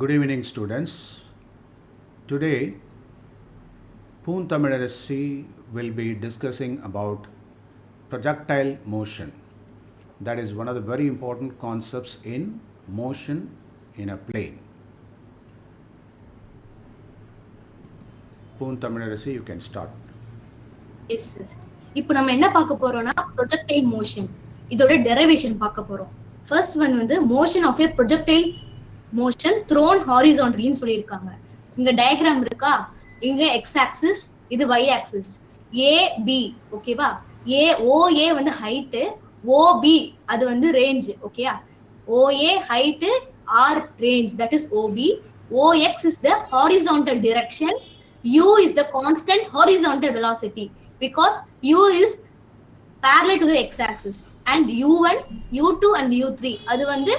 Good evening, students. Today, Poon Tamilarasi will be discussing about projectile motion. That is one of the very important concepts in motion in a plane. Poon Tamilarasi, you can start. Yes, sir. இப்போ நம்ம என்ன பார்க்க போறோம்னா projectile motion. இதோட derivation பார்க்க போறோம். First one வந்து motion of a projectile motion thrown horizontally ன்னு சொல்லியிருக்காங்க. இங்க diagram இருக்கா? இங்க x axis, இது y axis. A, B, ஓகேவா? OA வந்து height, OB அது வந்து range, ஓகேயா? OA height, R range, that is OB. OX is the horizontal direction. U is the constant horizontal velocity because U is parallel to the x-axis and U1, U2 and U3 அது வந்து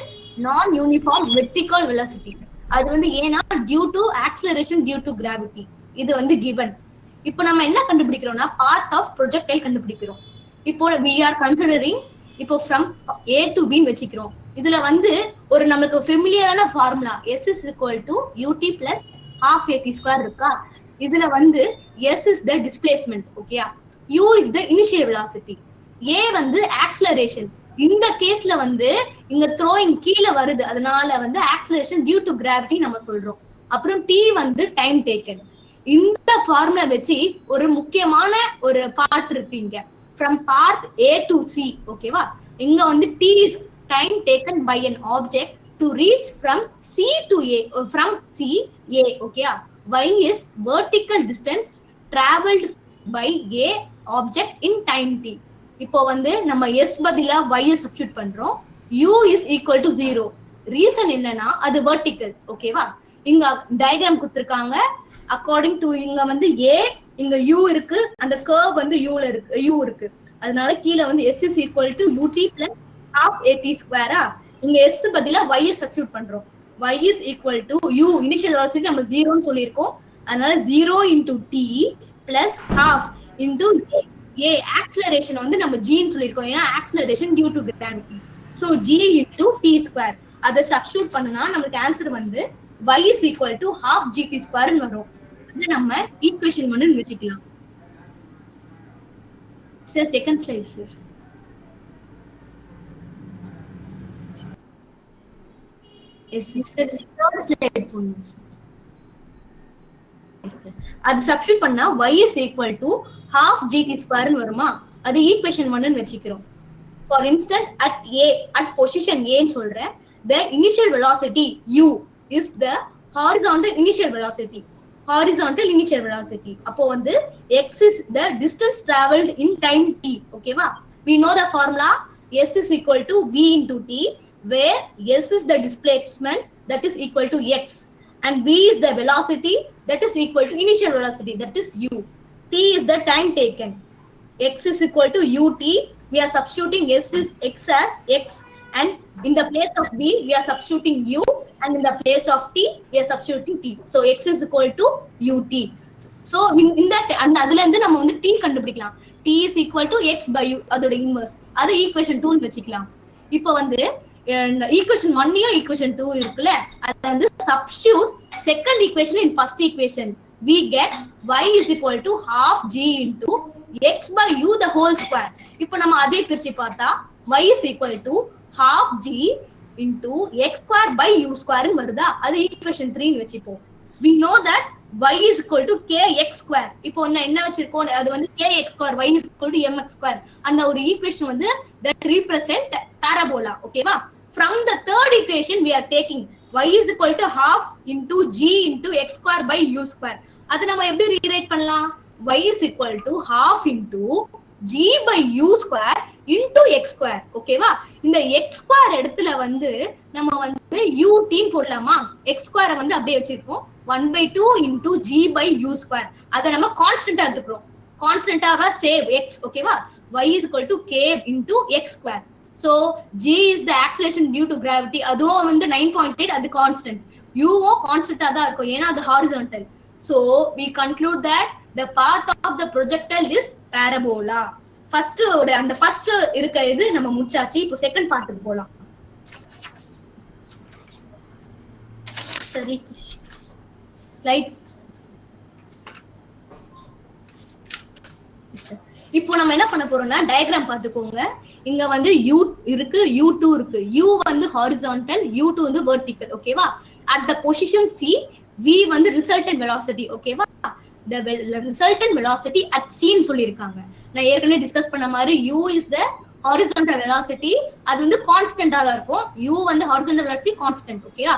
non-uniform vertical velocity. அது வந்து ஏன்னா due to acceleration due to gravity. இது வந்து given. இப்போ நம்ம என்ன கண்டுபிடிக்கிறோம்னா path of projectile கண்டுபிடிக்கிறோம். இப்போ we are considering இப்போ from A to B வெச்சிக்கிறோம். இதுல வந்து ஒரு நமக்கு ஃபெமிலியரான formula S is equal to UT plus half AT square இருக்கா? இதுல வந்து S is the displacement, ஓகேயா? U is the initial velocity. A வந்து acceleration. இந்த கேஸ்ல வந்து இங்க throwing கீழ வருது, அதனால வந்து acceleration due to gravity நம்ம சொல்றோம். அப்புறம் T வந்து time taken. இந்த ஃபார்முலா வச்சு ஒரு முக்கியமான ஒரு பார்ட் இருக்கு இங்க. From part A to C, ஓகேவா? இங்க வந்து T is time taken by an object to reach from C to A, from C A, ஓகேயா? Y is vertical distance traveled by A object in time t. இப்போ வந்து நம்ம S பதிலா Y substitute பண்றோம். U is equal to 0. Reason என்னன்னா அது vertical, ஓகேவா? இங்க டயகிராம் கொடுத்திருக்காங்க. அக்கார்டிங் டு இங்க வந்து A, இங்க U இருக்கு, அந்த கர்வ் வந்து U இருக்கு. அதனால கீழ வந்து S is equal to UT plus half AT square. இங்க S பதிலா Y சப்ஸ்டிட்யூட் பண்றோம். Y is equal to U, initial velocity நம்ம 0 ன்னு சொல்லியிருக்கோம். அதனால 0 into T plus half into A. Acceleration வந்து நம்ம G ன்னு சொல்லியிருக்கோம். ஏன்னா acceleration due to gravity. So G into T square. அதை சப்ஸ்டிட்யூட் பண்ணனா நமக்கு ஆன்சர் வந்து Y is equal to half GT square ன்னு வரும். அது நம்ம ஈக்குவேஷன் 1 ன்னு வெச்சிக்கலாம். Sir second slide sir. அது சப்ஸ்டிட்யூட் பண்ணா y is equal to half gt square ன்னு வருமா? அது ஈக்குவேஷன் 1 ன்னு வெச்சிக்கிறோம். For instance, at position A ன்னு சொல்றேன், the initial velocity u is the horizontal initial velocity. அப்போ வந்து x is the distance traveled in time t, ஓகேவா? We know the formula s is equal to v into t, where s is the displacement, that is equal to x, and v is the velocity, that is equal to initial velocity, that is u. T is the time taken. X is equal to ut. We are substituting x as x, and in the place of v we are substituting u, and in the place of t we are substituting t. So x is equal to ut. So in that and அதுல இருந்து நம்ம வந்து t கண்டுபிடிக்கலாம். T is equal to x by u, அதோட inverse. அது equation 2 ன்னு வெச்சிக்கலாம். இப்போ வந்து ஈக்குவேஷன் 1 ஈக்குவேஷன் 2 இருக்குல்ல, அது வந்து substitute second equation in first equation. We get y is equal to half g into x by u the whole square. இப்போ நம்ம அதே பிரிச்சு பார்த்தா y is equal to half g into x square by u square ன்னு வருதா? அது equation 3 ன்னு வெச்சிப்போம். We know that y is equal to kx square. இப்போ என்ன வச்சிருக்கோம், அது வந்து kx square, y is equal to mx square. அந்த ஒரு ஈக்குவேஷன் வந்து that represent parabola, ஓகேவா? From the third equation we are taking y is equal to half into g into x square by u square. அது நம்ம எப்படி rewrite பண்ணலாம்? y is equal to half into g by u square into x square, ஓகேவா? இந்த x square இடத்துல வந்து நம்ம வந்து ut போடலாமா? x square வந்து அப்படியே வச்சிருக்கோம். 1/2 into g by u square. அதை நம்ம கான்ஸ்டன்டா எடுத்துக்கிறோம். கான்ஸ்டன்டாவா சேவ் x, ஓகேவா? y is equal to k into x square. So g is the acceleration due to gravity. அதுவும் வந்து 9.8, அது கான்ஸ்டன்ட். u கான்ஸ்டன்டா தான் இருக்கும், ஏன்னா அது horizontal. So we conclude that the path of the projectile is parabola. அந்த first இருக்க இது நம்ம முடிச்சாச்சு. இப்போ செகண்ட் பார்ட்டுக்கு போலாம். சரி, ஸ்லைட். இப்போ நம்ம என்ன பண்ண போறோம்னா டயக்ராம் பார்த்துக்கோங்க. இங்க வந்து u இருக்கு, u2 இருக்கு. u வந்து ஹாரிசான்டல், u2 வந்து வெர்டிகல். ஓகேவா? At the position c, v வந்து ரிசல்டன்ட் வெலாசிட்டி. ஓகேவா? the resultant velocity at c ன்னு சொல்லிருக்காங்க. நான் ஏற்கனவே டிஸ்கஸ் பண்ண மாதிரி u is the horizontal velocity. அது வந்து கான்ஸ்டன்டா தான் இருக்கும். u வந்து horizontal velocity கான்ஸ்டன்ட். ஓகேவா?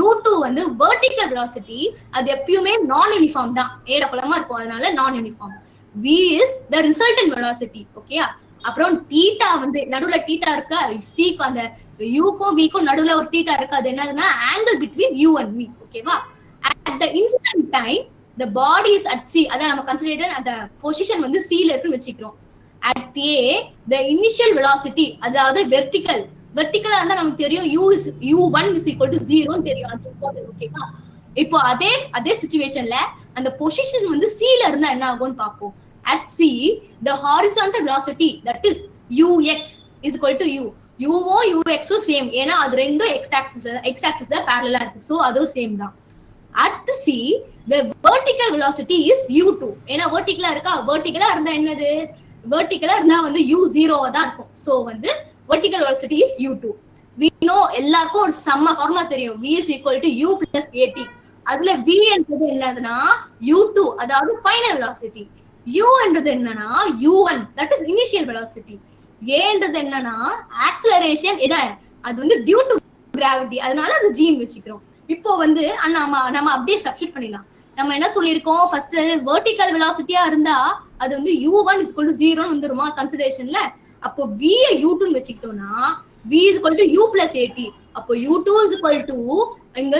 u2 வந்து vertical velocity. அது எப்பயுமே நான் யூனிஃபார்ம் தான். ஏடக்குளமா இருக்கும், அதனால நான் uniform. v is the resultant velocity. ஓகேயா? அப்புறம் தீட்டா வந்து நடுவுல தீட்டா இருக்கா, c க்கு அந்த u க்கும் v க்கும் நடுவுல ஒரு தீட்டா இருக்கு. அது என்னதுன்னா angle between u and v. ஓகேவா? at the instant time the body is at c. அத நம்ம கன்சிடர் அந்த பொசிஷன் வந்து c ல இருக்குன்னு வெச்சிக்கிறோம். at a the initial velocity, அதாவது வெர்டிகலா இருந்தா நமக்கு தெரியும் u1 is equal to 0 ன்னு தெரியும். அது இம்பார்ட்டன்ட். ஓகேவா? இப்போ அதே சிச்சுவேஷன்ல அந்த பொசிஷன் வந்து c ல இருந்தா என்ன ஆகும்னு பாப்போம். at c the horizontal velocity, that is ux is equal to u. u ம் சேம், ஏன்னா அது ரெண்டும் x axis தான் parallel இருக்கு. சோ அதுவும் சேம் தான். at c the vertical velocity is u2. ஏன்னா வெர்டிகலா இருந்தா என்னது, வெர்டிகலா இருந்தா வந்து u0 தான் இருக்கும். சோ வந்து vertical velocity is u2. we know எல்லாருக்கும் ஒரு ஃபார்முலா தெரியும். v is equal to u plus at. அதுல v என்றது என்னதுன்னா u2, அதாவது ஃபைனல் வெலாசிட்டி. u என்றது என்னன்னா u1, that is initial velocity. a என்றது என்னன்னா ஆக்ஸலரேஷன், அது வந்து டியூ டு கிராவிட்டி, அதனால அது g ன்னு வெச்சிக்கிறோம். இப்போ வந்து நம்ம அப்படியே சப்ஸ்டிட் பண்ணிடலாம். நம்ம என்ன சொல்லியிருக்கோம், ஃபர்ஸ்ட் வெர்டிகல் வெலாசிட்டியா இருந்தா அது வந்து u1 is equal to 0 ன்னு வந்துருமா கன்சிடரேஷன்ல. அப்போ v u2 ன்னு வெச்சிட்டோம்னா v is equal to u plus at. அப்போ u2 is equal to இங்க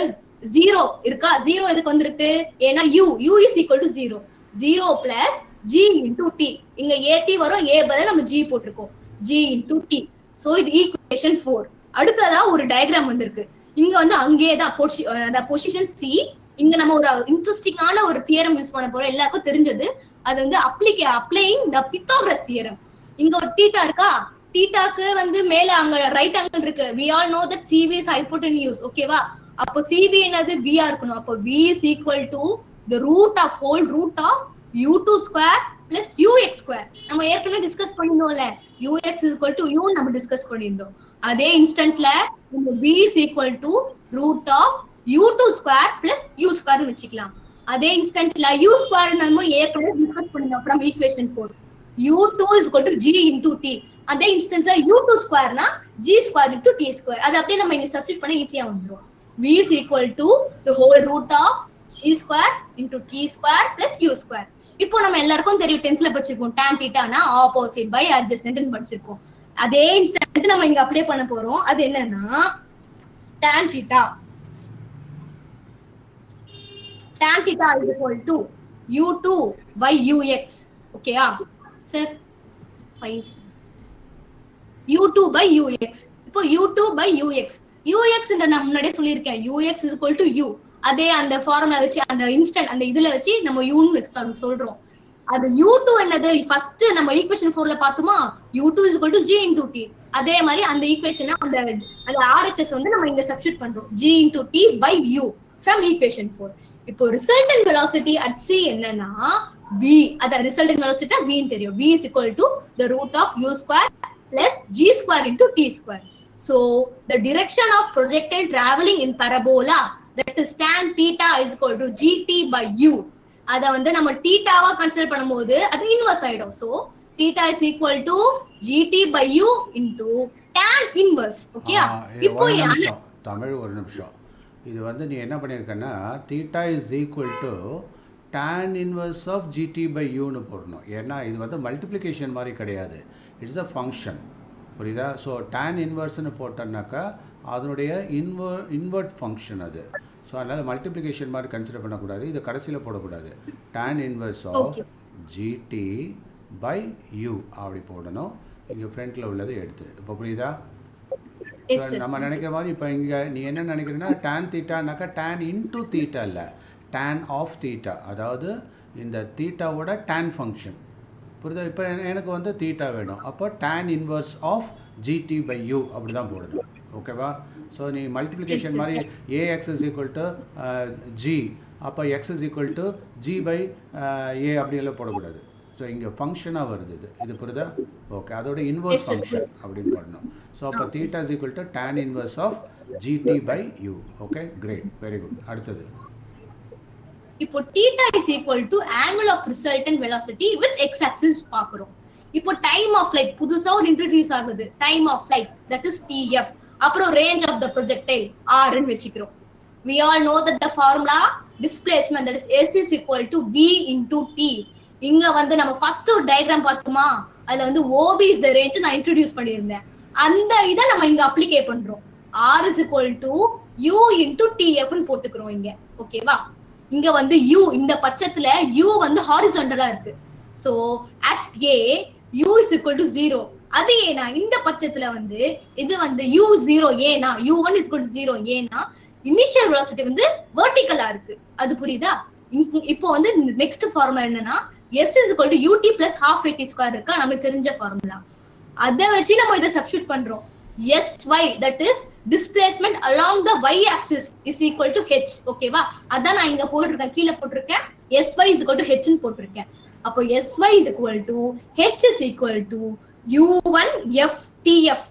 0 இருக்கா, 0 எதுக்கு வந்திருக்கு, ஏன்னா u is equal to 0. 0 plus g into t. இங்க at வரும், a பதிலா நம்ம g போட்டுருக்கோம். g into t. சோ இது ஈக்குவேஷன் 4. அடுத்ததா ஒரு டயக்ராம் வந்திருக்கு. இங்க வந்து அங்கேயே தான் பொசிஷன் c. இங்க நம்ம ஒரு இன்ட்ரெஸ்டிங்கான ஒரு தியரம் யூஸ் பண்ண போறோம், எல்லாருக்கும் தெரிஞ்சது. அது வந்து அப்ளையிங் த பித்தாகரஸ் தியரம். இங்க ஒரு தீட்டா இருக்கா, தீட்டாக்கு வந்து மேல அங்க ரைட் ஆங்கிள் இருக்கு. we all know that cv is hypotenuse. ஓகேவா? அப்போ cv என்னது v ஆ இருக்கணும். அப்போ v is equal to the whole root of u2 square plus ux square. நம்ம ஏற்கனவே டிஸ்கஸ் பண்ணிருந்தோம்ல, ux is equal to u நம்ம டிஸ்கஸ் பண்ணிருந்தோம். அதே இன்ஸ்டன்ட்ல நம்ம v is equal to root of u2 square plus u square னு வெச்சிக்கலாம். அதே இன்ஸ்டன்ட்ல u square நம்ம ஏற்கனவே டிஸ்கஸ் பண்ணிருந்தோம் from equation 4. u2 is equal to g into t. அதே இன்ஸ்டன்ட்ல u2 square னா g square into t square. அது அப்படியே நம்ம இங்க சப்ஸ்டிட் பண்ண ஈஸியா வந்துரும். v is equal to the whole root of g square into t square plus u square. இப்போ நம்ம எல்லாருக்கும் தெரியும், 10th ல படிச்சிருக்கோம், tan theta னா ஆப்போசிட் பை அட்ஜசன்ட் ன்னு படிச்சிருக்கோம். அதே இன்ஸ்டன்ட் நம்ம இங்க அப்ளை பண்ண போறோம். அது என்னன்னா tan theta is equal to u2 by ux. ஓகேயா சார்? u2 by ux. இப்போ u2 by ux நான் முன்னாடியே சொல்லியிருக்கேன், ux is equal to u. அதே அந்த ஃபார்முலா வச்சு அந்த இன்ஸ்டன்ட் அந்த இதுல வச்சு நம்ம u ன்னு சொல்றோம். அது u2 என்னது, ஃபர்ஸ்ட் நம்ம ஈக்குவேஷன் 4ல பார்த்தோமா, u2 is equal to g into t. அதே மாதிரி அந்த ஈக்குவேஷனை அந்த RHS வந்து நம்ம இங்க சப்ஸ்டிட் பண்றோம், g into t by u from equation 4. இப்போ ரிசல்டன்ட் வெலாசிட்டி at c என்னன்னா v. அத ரிசல்டன்ட் வெலாசிட்டி v ன்னு தெரியும். v is equal to the root of u square plus g square into t square. So the direction of projectile traveling in parabola, that is tan theta is equal to gt by u. அத வந்து நம்ம தீட்டாவா consider பண்ணும்போது அது inverse ஆயிடும். So theta is equal to gt by u into tan inverse. ஓகேயா? இப்போ தமிழ் ஒரு நிமிஷம். இது வந்து நீ என்ன பண்ணிருக்கன்னா theta is equal to tan inverse of gt by u னு போடணும். ஏன்னா இது வந்து மல்டிப்ளிகேஷன் மாதிரி கிடையாது, இட்ஸ் அ ஃபங்க்ஷன். புரியுதா? ஸோ tan இன்வர்ஸ்னு போட்டோம்னாக்கா அதனுடைய இன்வெர்ட் ஃபங்க்ஷன் அது. ஸோ அதனால் மல்டிப்ளிகேஷன் மாதிரி கன்சிடர் பண்ணக்கூடாது, இது கடைசியில் போடக்கூடாது. tan inverse of GT by U அப்படி போடணும். இங்கே ஃப்ரண்ட்டில் உள்ளதை எடுத்துரு. இப்போ புரியுதா? நம்ம நினைக்கிற மாதிரி இப்போ இங்கே நீ என்ன நினைக்கிறேன்னா tan தீட்டானாக்கா tan இன்டூ தீட்டா இல்லை, tan ஆஃப் தீட்டா, அதாவது இந்த தீட்டாவோட tan ஃபங்க்ஷன். புரியுதா? இப்போ எனக்கு வந்து தீட்டா வேணும், அப்போ tan inverse of GT by U அப்படி தான் போடணும். ஓகேவா? ஸோ நீ மல்டிப்ளிகேஷன் sir. மாதிரி AX is equal to G, அப்போ X is equal to G by A அப்படியெல்லாம் போடக்கூடாது. ஸோ இங்கே ஃபங்க்ஷனாக வருது இது புரியுதா? ஓகே, அதோட இன்வர்ஸ் Yes, sir. ஃபங்க்ஷன் அப்படின்னு பண்ணணும். ஸோ அப்போ theta is equal to tan inverse of GT by U. Okay, great, very good. அடுத்தது இப்போ theta is equal to angle of resultant velocity with x axis பாக்குறோம். இப்போ time of flight புதுசா ஒரு introduce ஆகுது. Time of flight that is tf. அப்புறம் range of the projectile r ன்னு வெச்சிக்கிறோம். We all know that the formula displacement that is s is equal to v into t. இங்க வந்து நம்ம first ஒரு diagram பார்த்தோமா, அதுல வந்து OB is the range நான் இன்ட்ரோடியூஸ் பண்ணியிருந்தேன். அந்த இதை நம்ம இங்க அப்ளிகே பண்றோம். r is equal to u into tf ன்னு போட்டுக்கிறோம் இங்க. ஓகேவா? இங்க வந்து u, இந்த பட்சத்துல u வந்து ஹாரிசான்டலா இருக்கு. So at a u is equal to 0. அது ஏனா இந்த பட்சத்துல வந்து இது வந்து u0 ஏனா u1 is equal to 0 ஏனா இனிஷியல் வெலாசிட்டி வந்து வெர்டிகலா இருக்கு. அது புரியுதா? இப்போ வந்து நெக்ஸ்ட் ஃபார்முலா என்னன்னா s is equal to ut plus half at square இருக்கா, நமக்கு தெரிஞ்ச ஃபார்முலா. அத வச்சு நம்ம இத சப்ஸ்டிட்யூட் பண்றோம். sy that is displacement along the y axis is equal to h. ஓகேவா? அதான் நான் இங்க போட்டுருக்கேன், கீழ போட்டுருக்கேன் sy is equal to h ன்னு போட்டுருக்கேன். அப்போ sy is equal to h is equal to u1 f tf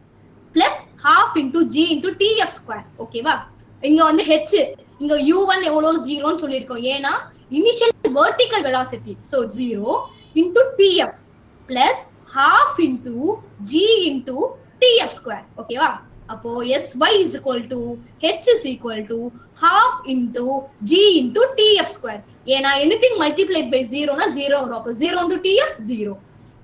plus half into g into tf square. ஓகேவா? இங்க வந்து h, இங்க u1 எவ்வளவு 0 ன்னு சொல்லிருக்கோம். ஏனா initial vertical velocity, so 0 into tf plus half into g into tf square. ஓகேவா? அப்போ sy is equal to h is equal to half into g into tf square. ஏனா anything multiplied by 0 னா 0 வரும். அப்போ 0 into tf 0.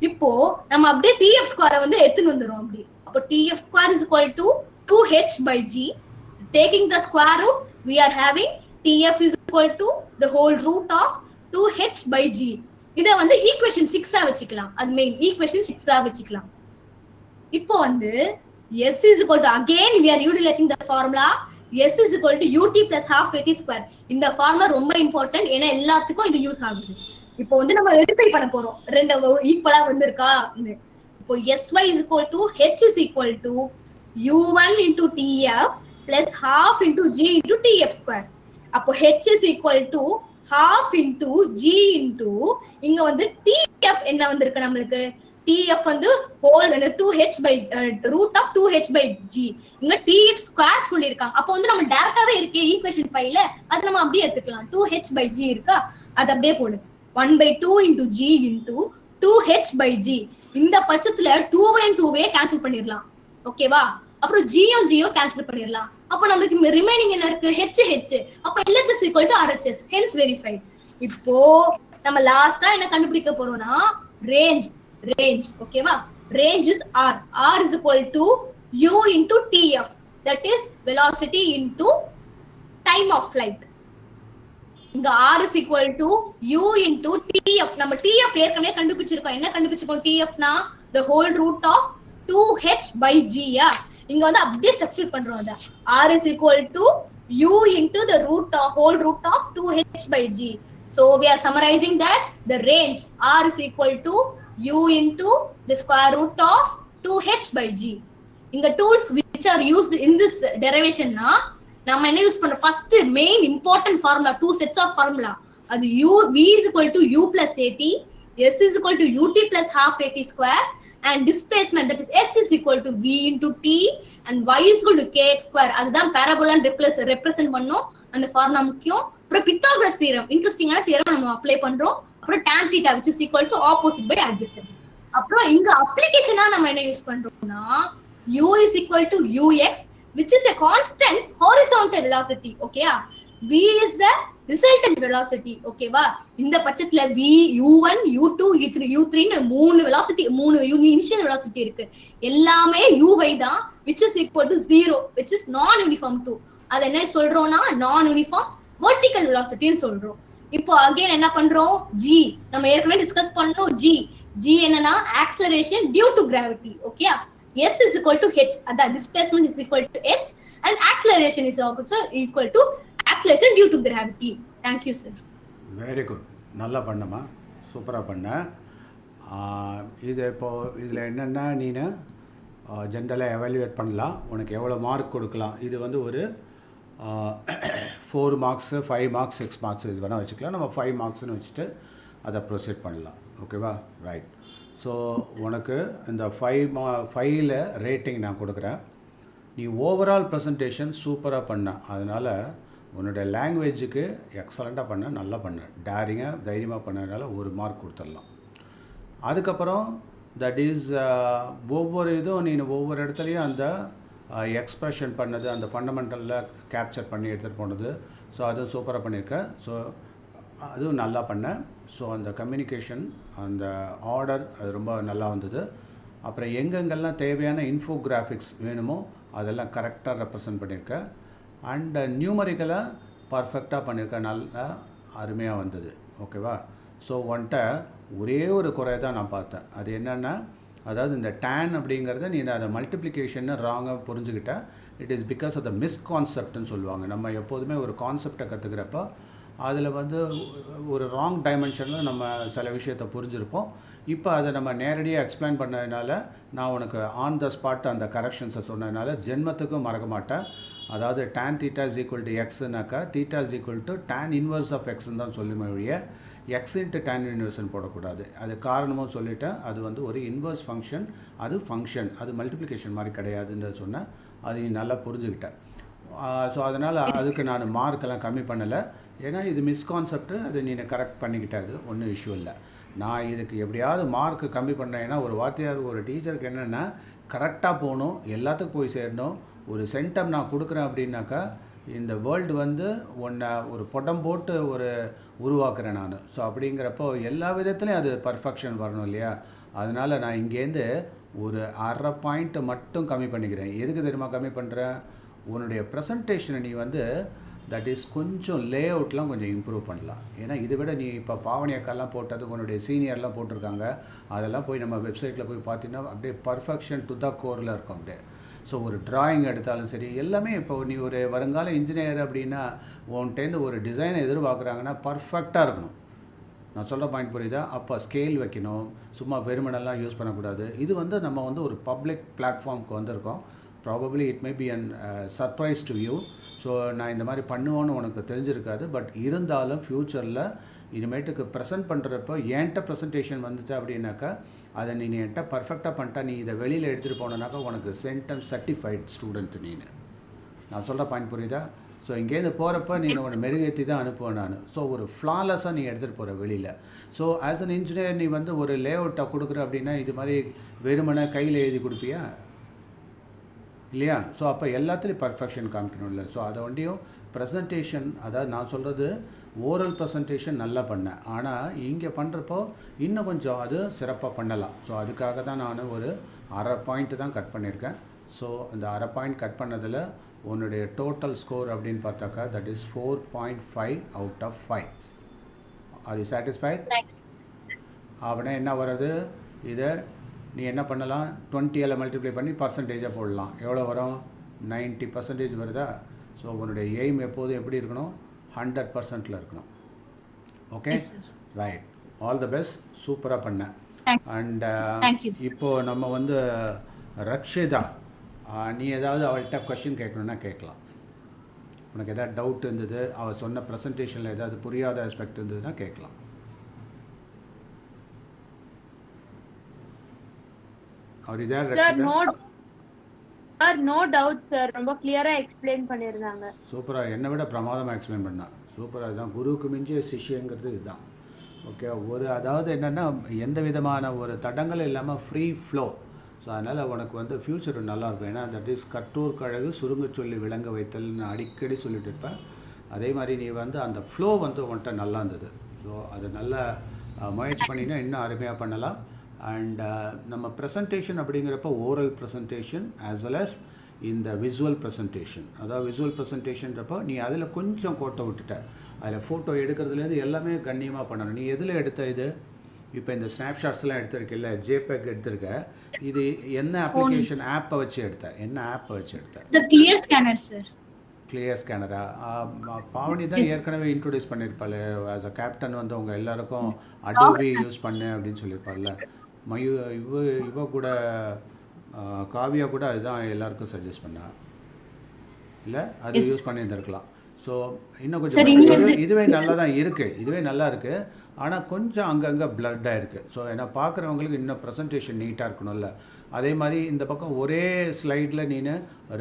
இப்போ நம்ம அப்படியே tf square வந்து எடுத்துட்டு வந்துறோம் அப்படி. அப்போ tf square is equal to 2h by g. Taking the square root, we are having tf is equal to the whole root of 2h by g. இத வந்து ஈக்குவேஷன் 6 ஆ வெச்சுக்கலாம். அது மெயின் ஈக்குவேஷன் 6 ஆ வெச்சுக்கலாம். இப்போ வந்து s is equal to, again we are utilizing the formula s is equal to ut plus half at square. இந்த formula ரொம்ப important, ஏன்னா எல்லாத்துக்கும் இது யூஸ் ஆகுது. இப்போ வந்து நம்ம வெரிஃபை பண்ண போறோம் ரெண்டு ஈக்குவலா வந்திருக்கா. இப்போ sy is equal to h is equal to u1 into tf plus half into g into tf square. அப்போ h is equal to half into g into இங்க வந்து tf என்ன வந்திருக்கு நம்மளுக்கு, tf வந்து whole 2h by root of 2h by g. இங்க tf square சொல்லிருக்காங்க. அப்போ வந்து நம்ம டைரக்டாவே இருக்கே ஈக்குவேஷன் 5ல அது நம்ம அப்படியே எடுத்துக்கலாம். 2h by g இருக்கா, அது அப்படியே போடு. 1 by 2 into g into 2h by g. இந்த பட்சத்துல 2 and 2 கேன்சல் பண்ணிரலாம். ஓகேவா? அப்புறம் g யும் g யும் கேன்சல் பண்ணிரலாம். அப்ப நமக்கு ரிமைனிங் என்ன இருக்கு, h. அப்ப LHS equal to RHS, hence verified. இப்போ நம்ம லாஸ்டா என்ன கண்டுபிடிக்க போறோம்னா ரேஞ்ச். ஓகேவா? Range is r. r is equal to u into tf, that is velocity into time of flight. இங்க r is equal to u into tf. நம்ம tf ஏற்கனவே கண்டுபிடிச்சிருக்கோம். என்ன கண்டுபிடிச்சிருக்கோம்? tf னா the whole root of 2h by g. இங்க வந்து அப்படியே சப்ஸ்டிட்யூட் பண்றோம். அத r is equal to u into the whole root of 2h by g. So we are summarizing that the range r is equal to u into the square root of 2h by g. இங்க tools which are used in this derivation na நம்ம என்ன use பண்றோம், first main important formula, 2 sets of formula. அது v is equal to u plus at, s is equal to ut plus half at square, and displacement that is s is equal to v into t and y is equal to kx square. அதுதான் parabola represent பண்ணோம். அந்த formula முக்கியம். அப்புறம் Pythagoras theorem, இன்ட்ரஸ்டிங்கான theorem நம்ம apply பண்றோம். அப்புறம் tan theta which is equal to opposite by adjacent. அப்புறம் இங்க அப்ளிகேஷனா நம்ம என்ன யூஸ் பண்றோம்னா u is equal to ux which is a constant horizontal velocity. okay v is the resultant velocity. ஓகேவா? இந்த பட்சத்துல v u1 u2 u3 ன்னு மூணு velocity, மூணு இனிஷியல் velocity இருக்கு. எல்லாமே uy தான், which is equal to 0, which is non uniform to. அது என்ன சொல்றோம்னா non uniform vertical velocity ன்னு சொல்றோம். இப்போ அகைன் என்ன பண்றோம், g நம்ம ஏற்கனவே டிஸ்கஸ் பண்ணோம். g என்னன்னா acceleration due to gravity. Okay? s is equal to h, that displacement is equal to h and acceleration is also equal to acceleration due to gravity. Thank you sir. Very good, நல்லா பண்ணமா, சூப்பராக பண்ண. இது இப்போது இதில் என்னென்னா நீ ஜென்ரலாக எவாலுவேட் பண்ணலாம். உனக்கு எவ்வளோ மார்க் கொடுக்கலாம், இது வந்து ஒரு 4 மார்க்ஸு 5 மார்க்ஸ் 6 மார்க்ஸ் இது வேணால் வச்சுக்கலாம். நம்ம 5 மார்க்ஸ்னு வச்சுட்டு அதை ப்ரொசீட் பண்ணலாம். ஓகேவா? ரைட். ஸோ உனக்கு இந்த 5ல் ரேட்டிங் நான் கொடுக்குறேன். நீ ஓவரால் ப்ரெசன்டேஷன் சூப்பராக பண்ண, அதனால் உன்னோடய லாங்குவேஜுக்கு எக்ஸலண்ட்டாக பண்ண, நல்லா பண்ண, டேரிங்காக தைரியமாக பண்ணதுனால 1 மார்க் கொடுத்துடலாம். அதுக்கப்புறம் தட் இஸ் ஒவ்வொரு இதுவும் நீ ஒவ்வொரு இடத்துலையும் அந்த எக்ஸ்ப்ரெஷன் பண்ணது, அந்த ஃபண்டமெண்டலில் கேப்சர் பண்ணி எடுத்துகிட்டு போனது, ஸோ அதுவும் சூப்பராக பண்ணியிருக்க. ஸோ அதுவும் நல்லா பண்ணேன். ஸோ அந்த கம்யூனிகேஷன், அந்த ஆர்டர் அது ரொம்ப நல்லா வந்தது. அப்புறம் எங்கெங்கெல்லாம் தேவையான இன்ஃபோகிராஃபிக்ஸ் வேணுமோ அதெல்லாம் கரெக்டாக ரெப்ரசன்ட் பண்ணியிருக்க. அண்ட் நியூமரிக்கலாக பர்ஃபெக்டாக பண்ணியிருக்க, நல்லா அருமையாக வந்தது. ஓகேவா? ஸோ வந்துட்ட ஒரே ஒரு குறை தான் நான் பார்த்தேன். அது என்னென்னா, அதாவது இந்த டேன் அப்படிங்கிறத நீ அதை மல்டிப்ளிகேஷன்னு ராங்காக புரிஞ்சுக்கிட்ட. It is because of the மிஸ்கான்செப்ட்னு சொல்லுவாங்க. நம்ம எப்போதுமே ஒரு கான்செப்டை கற்றுக்கிறப்ப அதில் வந்து ஒரு ராங் டைமென்ஷனில் நம்ம சில விஷயத்தை புரிஞ்சிருப்போம். இப்போ அதை நம்ம நேரடியாக எக்ஸ்பிளைன் பண்ணதுனால, நான் உனக்கு ஆன் த ஸ்பாட் அந்த கரெக்ஷன்ஸை சொன்னதுனால ஜென்மத்துக்கும் மறக்க மாட்டேன். அதாவது tan theta is equal to xனாக்கா theta is equal to tan inverse of xன்னு தான் சொல்லுமே ஒழிய x into tan inverse போடக்கூடாது. அது காரணமும் சொல்லிட்டேன். அது வந்து ஒரு இன்வர்ஸ் ஃபங்க்ஷன், அது ஃபங்க்ஷன், அது மல்டிப்ளிகேஷன் மாதிரி கிடையாதுன்னு சொன்னேன். அது நீ நல்லா புரிஞ்சுக்கிட்டேன். ஸோ அதனால் அதுக்கு நான் மார்க்கெல்லாம் கம்மி பண்ணலை. ஏன்னா இது மிஸ்கான்செப்ட்டு, அது நீ கரெக்ட் பண்ணிக்கிட்டது ஒன்றும் இஷ்யூ இல்லை. நான் இதுக்கு எப்படியாவது மார்க்கு கம்மி பண்ணேன்னா, ஒரு வாத்தியார் ஒரு டீச்சருக்கு என்னென்னா கரெக்டாக போகணும், எல்லாத்துக்கும் போய் சேரணும். ஒரு சென்டம் நான் கொடுக்குறேன் அப்படின்னாக்கா, இந்த வேர்ல்டு வந்து ஒன்றை ஒரு படம் போட்டு ஒரு உருவாக்குறேன் நான். ஸோ அப்படிங்கிறப்போ எல்லா விதத்துலையும் அது பர்ஃபெக்ஷன் வரணும் இல்லையா? அதனால் நான் இங்கேருந்து ஒரு 1/2 பாயிண்ட்டு மட்டும் கம்மி பண்ணிக்கிறேன். எதுக்கு தெரியுமா கம்மி பண்ணுறேன்? உன்னுடைய ப்ரெசன்டேஷனை நீ வந்து தட் இஸ் கொஞ்சம் லே அவுட்லாம் கொஞ்சம் இம்ப்ரூவ் பண்ணலாம். ஏன்னா இதை விட நீ இப்போ பாவனி அக்காலாம் போட்டது உன்னுடைய சீனியர்லாம் போட்டிருக்காங்க. அதெல்லாம் போய் நம்ம வெப்சைட்டில் போய் பார்த்தீங்கன்னா அப்படியே பர்ஃபெக்ஷன் டு த கோரில் இருக்கும் அப்படியே. ஸோ ஒரு ட்ராயிங் எடுத்தாலும் சரி, எல்லாமே இப்போ நீ ஒரு வருங்கால இன்ஜினியர் அப்படின்னா உன்கிட்டேருந்து ஒரு டிசைனை எதிர்பார்க்குறாங்கன்னா பர்ஃபெக்டாக இருக்கணும். நான் சொல்கிற பாயிண்ட் புரியுதா? அப்போ ஸ்கேல் வைக்கணும், சும்மா வெறுமனெல்லாம் யூஸ் பண்ணக்கூடாது. இது வந்து நம்ம வந்து ஒரு பப்ளிக் பிளாட்ஃபார்முக்கு வந்திருக்கோம். Probably it may be an surprise to you. So நான் இந்த மாதிரி பண்ணுவோன்னு உனக்கு தெரிஞ்சிருக்காது. பட் இருந்தாலும் ஃப்யூச்சரில் இனிமேட்டுக்கு ப்ரெசென்ட் பண்ணுறப்போ என்கிட்ட ப்ரெசன்டேஷன் வந்துட்டு அப்படின்னாக்கா, அதை நீ என்கிட்ட பர்ஃபெக்டாக பண்ணிட்டா, நீ இதை வெளியில் எடுத்துகிட்டு போனோன்னாக்கா உனக்கு சென்டம் சர்டிஃபைட் ஸ்டூடெண்ட் நீ. நான் சொல்கிற பாயிண்ட் புரியுதா? ஸோ இங்கேருந்து போகிறப்ப நீ உன்னை மெருகேற்றி தான் அனுப்புவேன் நான். ஸோ ஒரு ஃப்ளாலெஸ்ஸாக நீ எடுத்துகிட்டு போகிற வெளியில். ஸோ ஆஸ் அன் இன்ஜினியர் நீ வந்து ஒரு லே அவுட்டை கொடுக்குற அப்படின்னா இது மாதிரி வெறுமனை கையில் எழுதி கொடுப்பியா இல்லையா? ஸோ அப்போ எல்லாத்துலேயும் பர்ஃபெக்ஷன் காமிக்கணும் இல்லை? ஸோ அதை வண்டியும் ப்ரெசன்டேஷன், அதாவது நான் சொல்கிறது ஓரல் ப்ரெசன்டேஷன் நல்லா பண்ணேன். ஆனால் இங்கே பண்ணுறப்போ இன்னும் கொஞ்சம் அது சிறப்பாக பண்ணலாம். ஸோ அதுக்காக தான் நான் ஒரு 1/2 பாயிண்ட்டு தான் கட் பண்ணியிருக்கேன். ஸோ அந்த 1/2 பாயிண்ட் கட் பண்ணதில் உன்னுடைய டோட்டல் ஸ்கோர் அப்படின்னு பார்த்தாக்கா that is 4.5 out of 5. Are you satisfied? அப்படின்னா என்ன வருது? இதை நீ என்ன பண்ணலாம்? 20ஆல் மல்டிப்ளை பண்ணி பர்சன்டேஜாக போடலாம். எவ்வளோ வரும்? 90% வருதா? ஸோ உன்னுடைய எய்ம் எப்போதும் எப்படி இருக்கணும்? 100%ல் இருக்கணும். Okay, right. All the best. சூப்பராக பண்ணேன். அண்ட் இப்போது நம்ம வந்து ரக்ஷிதா, நீ ஏதாவது அவள்கிட்ட கொஷின் கேட்கணுன்னா கேட்கலாம். உனக்கு எதாவது டவுட் இருந்தது, அவள் சொன்ன ப்ரெசன்டேஷனில் ஏதாவது புரியாத ஆஸ்பெக்ட் இருந்ததுன்னா கேட்கலாம். அவர் இதாக ரக்ஷிதா? நோ டவுட் சார், ரொம்ப கிளியரா எக்ஸ்பிளைன் பண்ணிருந்தாங்க. சூப்பரா, என்னை விட பிரமாதமாக எக்ஸ்பிளைன் பண்ணா. சூப்பராக. இதுதான் குருவுக்கு மிஞ்சிய சிஷ்யங்கிறது இதுதான். ஓகே, ஒரு அதாவது என்னென்னா எந்த விதமான ஒரு தடங்களும் இல்லாமல் ஃப்ரீ ஃப்ளோ. ஸோ அதனால் உனக்கு வந்து ஃப்யூச்சர் நல்லாயிருக்கும். ஏன்னா தட் இஸ் கற்றோர் கழகு சுருங்க சொல்லி விளங்க வைத்தல்னு அடிக்கடி சொல்லிட்டு இருப்பேன். அதே மாதிரி நீ வந்து அந்த ஃப்ளோ வந்து உன்கிட்ட நல்லா இருந்தது. ஸோ அதை நல்லா முயற்சி பண்ணினா இன்னும் அருமையாக பண்ணலாம். அண்ட் நம்ம ப்ரெசன்டேஷன் அப்படிங்கிறப்ப oral presentation as well as இந்த விசுவல் ப்ரெசன்டேஷன். அதாவது விசுவல் ப்ரெசன்டேஷன்றப்போ நீ அதில் கொஞ்சம் கோட்டை விட்டுட்ட. அதில் ஃபோட்டோ எடுக்கிறதுலேருந்து எல்லாமே கண்ணியமாக பண்ணணும். நீ எதில் எடுத்த இது? இப்போ இந்த ஸ்னாப்ஷாட்ஸ்லாம் எடுத்திருக்கில்ல, ஜேபேக் எடுத்திருக்க, இது என்ன அப்ளிகேஷன் ஆப்பை வச்சு எடுத்த? என்ன ஆப்பை வச்சு எடுத்த? Clear scanner sir. கிளியர் ஸ்கேனரா? பாவனி தான் ஏற்கனவே இன்ட்ரோடியூஸ் பண்ணியிருப்பாள். ஆஸ் அ கேப்டன் வந்து உங்கள் எல்லாருக்கும் அடோபி யூஸ் பண்ணு அப்படின்னு சொல்லியிருப்பாள்ல. இவ கூட காவியா கூட அதுதான் எல்லாருக்கும் சஜஸ்ட் பண்ணா இல்லை அது எஸ் யூஸ் பண்ணியிருந்திருக்கலாம். ஸோ இன்னும் கொஞ்சம் சார் இனி வந்து இதுவே நல்லா தான் இருக்குது, இதுவே நல்லா இருக்குது. ஆனால் கொஞ்சம் அங்கங்கே பிளட்டாக இருக்குது. ஸோ ஏன்னா பார்க்குறவங்களுக்கு இன்னும் ப்ரெசன்டேஷன் நீட்டாக இருக்கணும்ல. அதே மாதிரி இந்த பக்கம் ஒரே ஸ்லைடில் நீ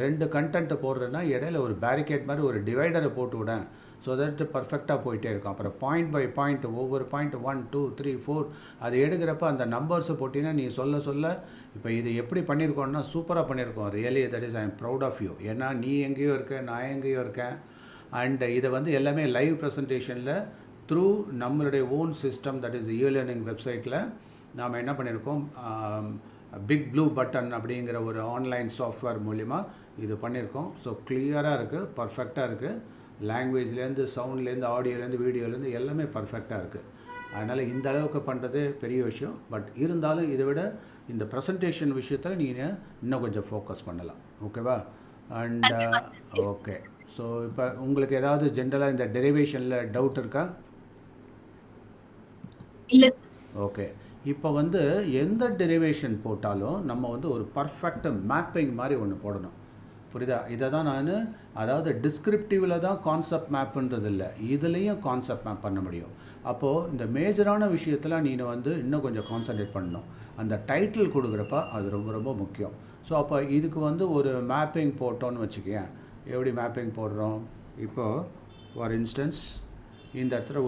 2 கண்டென்ட்டை போடுறேன்னா இடையில ஒரு பேரிகேட் மாதிரி ஒரு டிவைடரை போட்டு விடேன். ஸோ தட் பர்ஃபெக்டாக போயிட்டே இருக்கும். அப்புறம் பாயிண்ட் பை பாயிண்ட் ஒவ்வொரு பாயிண்ட் 1 2 3 4 அது எடுக்கிறப்ப அந்த நம்பர்ஸை போட்டிங்கன்னா நீ சொல்ல சொல்ல இப்போ இது எப்படி பண்ணியிருக்கோன்னா சூப்பராக பண்ணியிருக்கோம். Really that is I am proud of you. ஏன்னா நீ எங்கேயோ இருக்க, நான் எங்கேயோ இருக்கேன். அண்ட் இதை வந்து எல்லாமே லைவ் ப்ரெசன்டேஷனில் த்ரூ நம்மளுடைய own system that is learning வெப்சைட்டில் நாம் என்ன பண்ணியிருக்கோம், பிக் ப்ளூ பட்டன் அப்படிங்கிற ஒரு ஆன்லைன் சாஃப்ட்வேர் மூலிமா இது பண்ணியிருக்கோம். ஸோ கிளியராக இருக்குது, பர்ஃபெக்டாக இருக்குது. லாங்குவேஜ்லேருந்து, சவுண்ட்லேருந்து, ஆடியோலேருந்து, வீடியோலேருந்து எல்லாமே பர்ஃபெக்டாக இருக்குது. அதனால் இந்த அளவுக்கு பண்ணுறது பெரிய விஷயம். பட் இருந்தாலும் இதை விட இந்த ப்ரெசன்டேஷன் விஷயத்தில் நீங்கள் இன்னும் கொஞ்சம் ஃபோக்கஸ் பண்ணலாம். ஓகேவா? And okay. ஸோ இப்போ உங்களுக்கு ஏதாவது ஜென்ரலாக இந்த டெரிவேஷனில் டவுட் இருக்கா? இல்ல ஓகே. இப்போ வந்து எந்த டெரிவேஷன் போட்டாலும் நம்ம வந்து ஒரு பர்ஃபெக்ட் மேப்பிங் மாதிரி ஒன்று போடணும். புரியுதா? இதை தான் நான் அதாவது டிஸ்கிரிப்டிவில் தான் கான்செப்ட் மேப்புன்றது இல்லை, இதுலேயும் கான்செப்ட் மேப் பண்ண முடியும். அப்போது இந்த மேஜரான விஷயத்தில் நீ வந்து இன்னும் கொஞ்சம் கான்சன்ட்ரேட் பண்ணணும். அந்த டைட்டில் கொடுக்குறப்ப அது ரொம்ப ரொம்ப முக்கியம். ஸோ அப்போ இதுக்கு வந்து ஒரு மேப்பிங் போட்டோன்னு வச்சுக்கேன். எப்படி மேப்பிங் போடுறோம்? இப்போது ஃபார் இன்ஸ்டன்ஸ் இந்த இடத்துல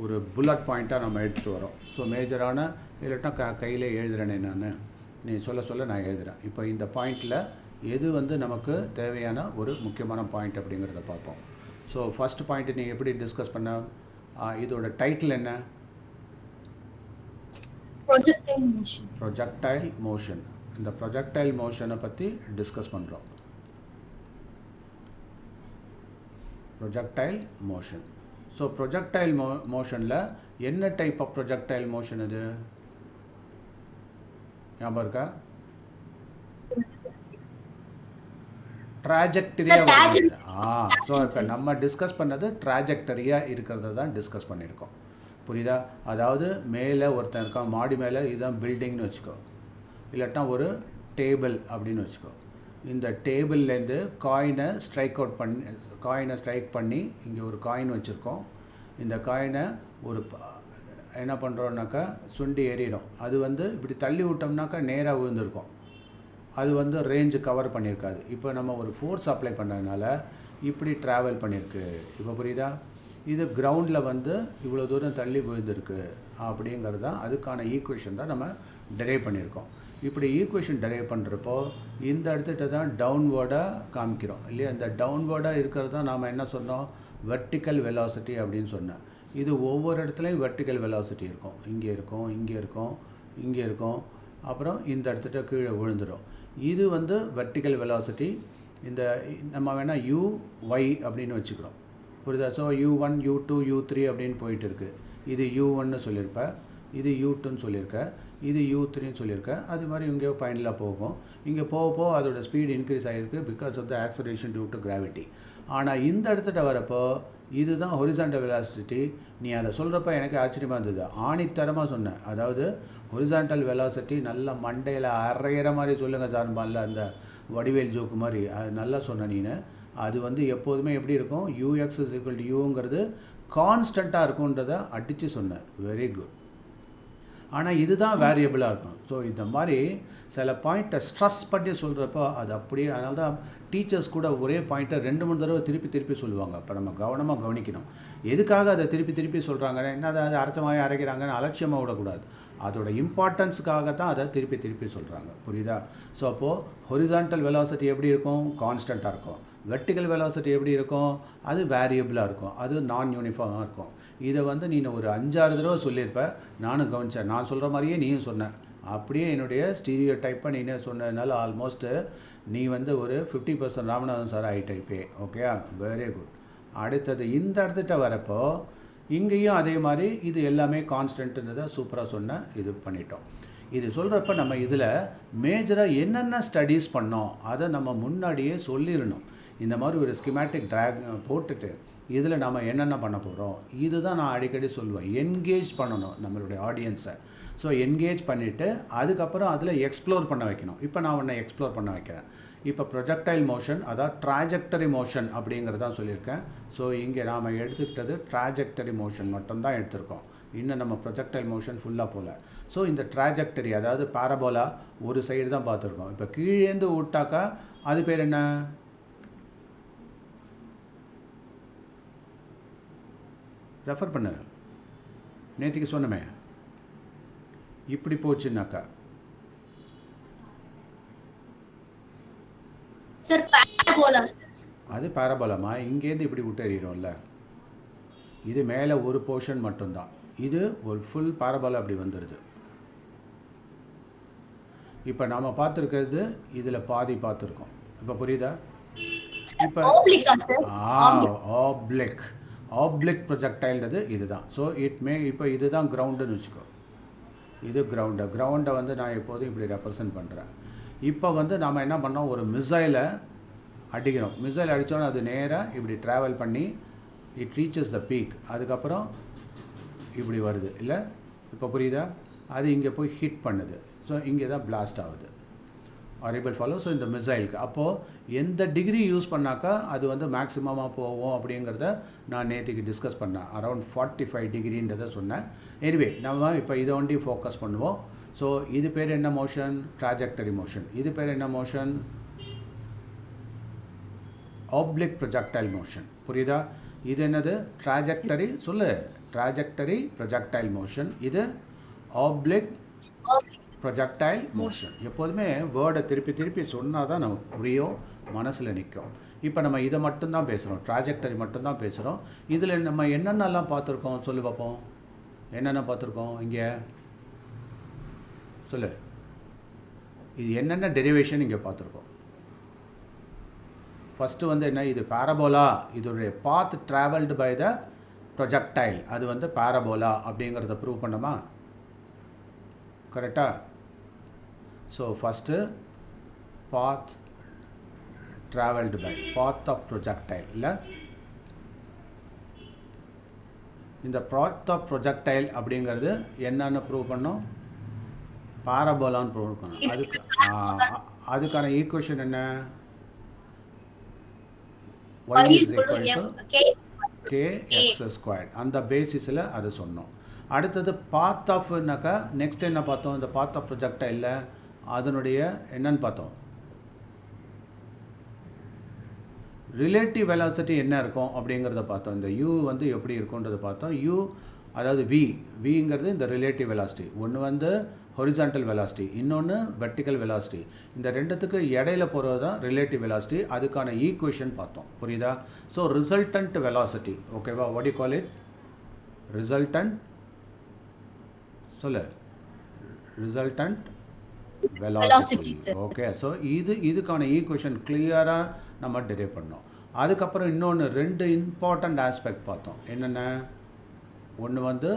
ஒரு புல்லட் பாயிண்ட்டாக நம்ம எடுத்துகிட்டு வரோம். ஸோ மேஜரான இல்லாட்டா கையிலே எழுதுகிறேனே நான், நீ சொல்ல நான் எழுதுகிறேன். இப்போ இந்த பாயிண்டில் எது வந்து நமக்கு தேவையான ஒரு முக்கியமான பாயிண்ட் அப்படிங்கிறத பார்ப்போம். ஸோ ஃபஸ்ட் பாயிண்ட்டு நீ எப்படி டிஸ்கஸ் பண்ண, இதோட டைட்டில் என்ன? Projectile motion. Projectile motion. இந்த ப்ரொஜெக்டைல் மோஷனை பற்றி டிஸ்கஸ் பண்ணுறோம். Projectile motion. ஸோ ப்ரொஜெக்டைல் மோஷனில் என்ன டைப் ஆஃப் ப்ரொஜெக்டைல் மோஷன் இது ஞாபகம் இருக்கா? ட்ராஜெக்டரியாக. ஸோ இப்போ நம்ம டிஸ்கஸ் பண்ணது ட்ராஜெக்டரியாக இருக்கிறத தான் டிஸ்கஸ் பண்ணியிருக்கோம். புரியுதா? அதாவது மேலே ஒருத்தன் இருக்கான், மாடி மேலே, இதுதான் பில்டிங்னு வச்சுக்கோ, இல்லாட்டா ஒரு டேபிள் அப்படின்னு வச்சுக்கோ. இந்த டேபிள்லேருந்து காயினை ஸ்ட்ரைக் பண்ணி இங்கே ஒரு காயின் வச்சுருக்கோம். இந்த காயினை ஒரு என்ன பண்ணுறோன்னாக்கா சுண்டி எறிகிறோம். அது வந்து இப்படி தள்ளி விட்டோம்னாக்கா நேராக விழுந்திருக்கும். அது வந்து ரேஞ்சு கவர் பண்ணியிருக்காது. இப்போ நம்ம ஒரு ஃபோர்ஸ் அப்ளை பண்ணதுனால இப்படி ட்ராவல் பண்ணியிருக்கு. இப்போ புரியுதா? இது கிரவுண்டில் வந்து இவ்வளோ தூரம் தள்ளி விழுந்திருக்கு அப்படிங்கிறது தான் அதுக்கான ஈக்குவேஷன் தான் நம்ம டெரைவ் பண்ணியிருக்கோம். இப்படி ஈக்குவேஷன் டெரைவ் பண்ணுறப்போ இந்த இடத்துட்ட தான் டவுன்வேர்டாக காமிக்கிறோம் இல்லையா? இந்த டவுன்வேர்டாக இருக்கிறது தான் நாம் என்ன சொன்னோம், வெர்டிக்கல் வெலாசிட்டி அப்படின்னு சொன்னேன். இது ஒவ்வொரு இடத்துலையும் வெர்டிக்கல் வெலாசிட்டி இருக்கும். இங்கே இருக்கும், இங்கே இருக்கும், இங்கே இருக்கும், அப்புறம் இந்த இடத்துட்ட கீழே விழுந்துடும். இது வந்து வெர்டிக்கல் வெலாசிட்டி. இந்த நம்ம வேணால் UY அப்படின்னு வச்சுக்கிறோம். புரியுதா? ஸோ U1 U2 U3 அப்படின்னு போயிட்டு இருக்குது. இது U1ன்னு சொல்லியிருப்பேன், இது U2ன்னு சொல்லியிருக்கேன், இது U3ன்னு சொல்லியிருக்கேன். அது மாதிரி இங்கே ஃபைனலாக போகும். இங்கே போக அதோட ஸ்பீடு இன்க்ரீஸ் ஆகிருக்கு because of the acceleration due to gravity. ஆனால் இந்த இடத்துட்ட வரப்போ இதுதான் ஹொரிசாண்டல் வெலாசிட்டி. நீ அதை சொல்கிறப்ப எனக்கு ஆச்சரியமாக இருந்தது, ஆணித்தரமாக சொன்னேன். அதாவது ஹொரிசாண்டல் வெலாசிட்டி நல்லா மண்டையில் அரைகிற மாதிரி சொல்லுங்கள் சார்பான்ல, அந்த வடிவேல் ஜோக்கு மாதிரி அது நல்லா சொன்ன நீனு. அது வந்து எப்போதுமே எப்படி இருக்கும், UX = Uங்கிறது கான்ஸ்டண்ட்டாக இருக்குன்றதை அடித்து சொன்னேன். Very good. ஆனால் இதுதான் வேரியபிளாக இருக்கும். ஸோ இந்த மாதிரி சில பாயிண்ட்டை ஸ்ட்ரெஸ் பண்ணி சொல்கிறப்போ அது அப்படியே. அதனால தான் டீச்சர்ஸ் கூட ஒரே பாயிண்ட்டை 2-3 தடவை திருப்பி சொல்லுவாங்க. அப்போ நம்ம கவனமாக கவனிக்கணும். எதுக்காக அதை திருப்பி சொல்கிறாங்கன்னா, என்ன அதை அரைச்சமாக அரைக்கிறாங்கன்னு அலட்சியமாக விடக்கூடாது. அதோட இம்பார்ட்டன்ஸுக்காக தான் அதை திருப்பி சொல்கிறாங்க. புரியுதா? ஸோ அப்போது ஹொரிசாண்டல் வெலாசிட்டி எப்படி இருக்கும், கான்ஸ்டண்ட்டாக இருக்கும். வெர்டிக்கல் வெலாசிட்டி எப்படி இருக்கும், அது வேரியபிளாக இருக்கும், அது நான் யூனிஃபார்மாக இருக்கும். இதை வந்து நீ ஒரு 5-6 தடவை சொல்லியிருப்ப, நானும் கவனித்தேன். நான் சொல்கிற மாதிரியே நீயும் சொன்ன. அப்படியே என்னுடைய ஸ்டீரியோ டைப்பை நீனே சொன்னதுனால ஆல்மோஸ்ட்டு நீ வந்து ஒரு 50% ராமநாதன் சார் ஆகிட்டே. Okay, very good. அடுத்தது இந்த இடத்துட்ட வரப்போ இங்கேயும் அதே மாதிரி இது எல்லாமே கான்ஸ்டன்ட்ன்றதை சூப்பராக சொன்ன. இது பண்ணிட்டோம். இது சொல்கிறப்ப நம்ம இதில் மேஜராக என்னென்ன ஸ்டடீஸ் பண்ணோம் அதை நம்ம முன்னாடியே சொல்லிடணும். இந்த மாதிரி ஒரு ஸ்கிமேட்டிக் போட்டுட்டு இதில் நம்ம என்னென்ன பண்ண போகிறோம், இதுதான் நான் அடிக்கடி சொல்லுவேன். என்கேஜ் பண்ணணும் நம்மளுடைய ஆடியன்ஸை. ஸோ என்கேஜ் பண்ணிவிட்டு அதுக்கப்புறம் அதில் எக்ஸ்ப்ளோர் பண்ண வைக்கணும். இப்போ நான் உன்னை எக்ஸ்ப்ளோர் பண்ண வைக்கிறேன். இப்போ ப்ரொஜெக்டைல் மோஷன், அதாவது ட்ராஜெக்டரி மோஷன் அப்படிங்கிறதான் சொல்லியிருக்கேன். ஸோ இங்கே நாம் எடுத்துக்கிட்டது ட்ராஜெக்டரி மோஷன் மட்டும்தான் எடுத்திருக்கோம். இன்னும் நம்ம ப்ரொஜெக்டைல் மோஷன் ஃபுல்லாக போகல. ஸோ இந்த ட்ராஜெக்டரி, அதாவது பாரபோலா ஒரு சைடு தான் பார்த்துருக்கோம். இப்போ கீழேந்து விட்டாக்கா அது பேர் என்ன? ரெஃபர் பண்ணு, நேற்றுக்கு சொன்னமே. இப்படி போச்சுன்னாக்கா சார் பாராபோலா சார். அது பாரபோலாமா? இங்கேருந்து இப்படி விட்டு எறிகிறோம்ல, இது மேலே ஒரு போர்ஷன் மட்டும்தான். இது ஒரு ஃபுல் பாரபோலா அப்படி வந்துடுது. இப்போ நாம் பார்த்துருக்கிறது இதில் பாதி பார்த்துருக்கோம். இப்போ புரியுதா? இப்போ ஆப்ளிக் ப்ரொஜெக்டைல்ன்றது இதுதான். ஸோ இப்போ இதுதான் கிரவுண்டுன்னு வச்சுக்கோ. இது கிரவுண்டை வந்து நான் எப்போதும் இப்படி ரெப்ரசன்ட் பண்ணுறேன். இப்போ வந்து நாம் என்ன பண்ணோம், ஒரு மிசைலை அடிக்கிறோம். மிசைல் அடித்தோன்னா அது நேராக இப்படி ட்ராவல் பண்ணி இட் ரீச்சஸ் த பீக். அதுக்கப்புறம் இப்படி வருது இல்லை? இப்போ புரியுதா? அது இங்கே போய் ஹிட் பண்ணுது. ஸோ இங்கே தான் பிளாஸ்ட் ஆகுது. ஆரிபிள் ஃபாலோ. ஸோ இந்த மிசைலுக்கு அப்போது எந்த டிகிரி யூஸ் பண்ணாக்கா அது வந்து மேக்ஸிமமாக போகும் அப்படிங்கிறத நான் நேற்றுக்கு டிஸ்கஸ் பண்ணேன். அரௌண்ட் 45 டிகிரின்றதை சொன்னேன். எனிவே நம்ம இப்போ இதை ஒண்டி ஃபோக்கஸ் பண்ணுவோம். ஸோ இது பேர் என்ன மோஷன்? Trajectory motion. இது பேர் என்ன மோஷன்? Oblique projectile motion. புரியுதா? இது என்னது? ட்ராஜெக்டரி சொல்லு. Trajectory projectile motion. இது ஆப்ளிக் ப்ரொஜெக்டைல் மோஷன். எப்போதுமே வேர்டை திருப்பி சொன்னால் தான் நமக்கு புரியும், மனசில் நிற்கும். இப்போ நம்ம இதை மட்டும்தான் பேசுகிறோம், ட்ராஜெக்டரி மட்டும்தான் பேசுகிறோம். இதில் நம்ம என்னென்னலாம் பார்த்துருக்கோம் சொல்லு பார்ப்போம். என்னென்ன பார்த்துருக்கோம் இங்கே சொல்லு. இது என்னென்ன டெரிவேஷன் இங்கே பார்த்துருக்கோம். ஃபஸ்ட்டு வந்து என்ன, இது பாரபோலா. இதோடைய path travelled by the projectile, அது வந்து பாரபோலா அப்படிங்கிறத ப்ரூவ் பண்ணோமா? கரெக்டா? So first path travelled by, path of projectile இல்லை? இந்த பாத் ஆஃப் ப்ரொஜெக்டைல் அப்படிங்கிறது என்னன்னு ப்ரூவ் பண்ணோம்? பாரபோலான்னு ப்ரூவ் பண்ணோம். அதுக்கான ஈக்குவேஷன் என்ன? y is equal to kx squared. அந்த பேசிஸில் அது சொன்னோம். அடுத்தது பாத் ஆஃப்னாக்கா நெக்ஸ்ட் என்ன பார்த்தோம்? இந்த பாத் ஆஃப் ப்ரொஜெக்டைலில் அதனுடைய என்னன்னு பார்த்தோம்? ரிலேட்டிவ் வெலாசிட்டி என்ன இருக்கும் அப்படிங்கிறத பார்த்தோம். இந்த u வந்து எப்படி இருக்குன்றதை பார்த்தோம். u அதாவது விங்கிறது இந்த ரிலேட்டிவ் வெலாசிட்டி. ஒன்று வந்து ஹொரிசான்டல் வெலாசிட்டி, இன்னொன்று வெர்டிக்கல் வெலாசிட்டி. இந்த ரெண்டுத்துக்கு இடையில போகிறது தான் ரிலேட்டிவ் வெலாசிட்டி. அதுக்கான ஈக்குவேஷன் பார்த்தோம். புரியுதா? So resultant velocity. ஓகேவா? What you call it? Resultant சொல்லு. Resultant velocity. ஓகே. ஸோ இதுக்கான ஈக்குவேஷன் கிளியராக நம்ம டெரைவ் பண்ணோம். அதுக்கப்புறம் இன்னொன்று 2 இம்பார்ட்டண்ட் ஆஸ்பெக்ட் பார்த்தோம். என்னென்ன? ஒன்று வந்து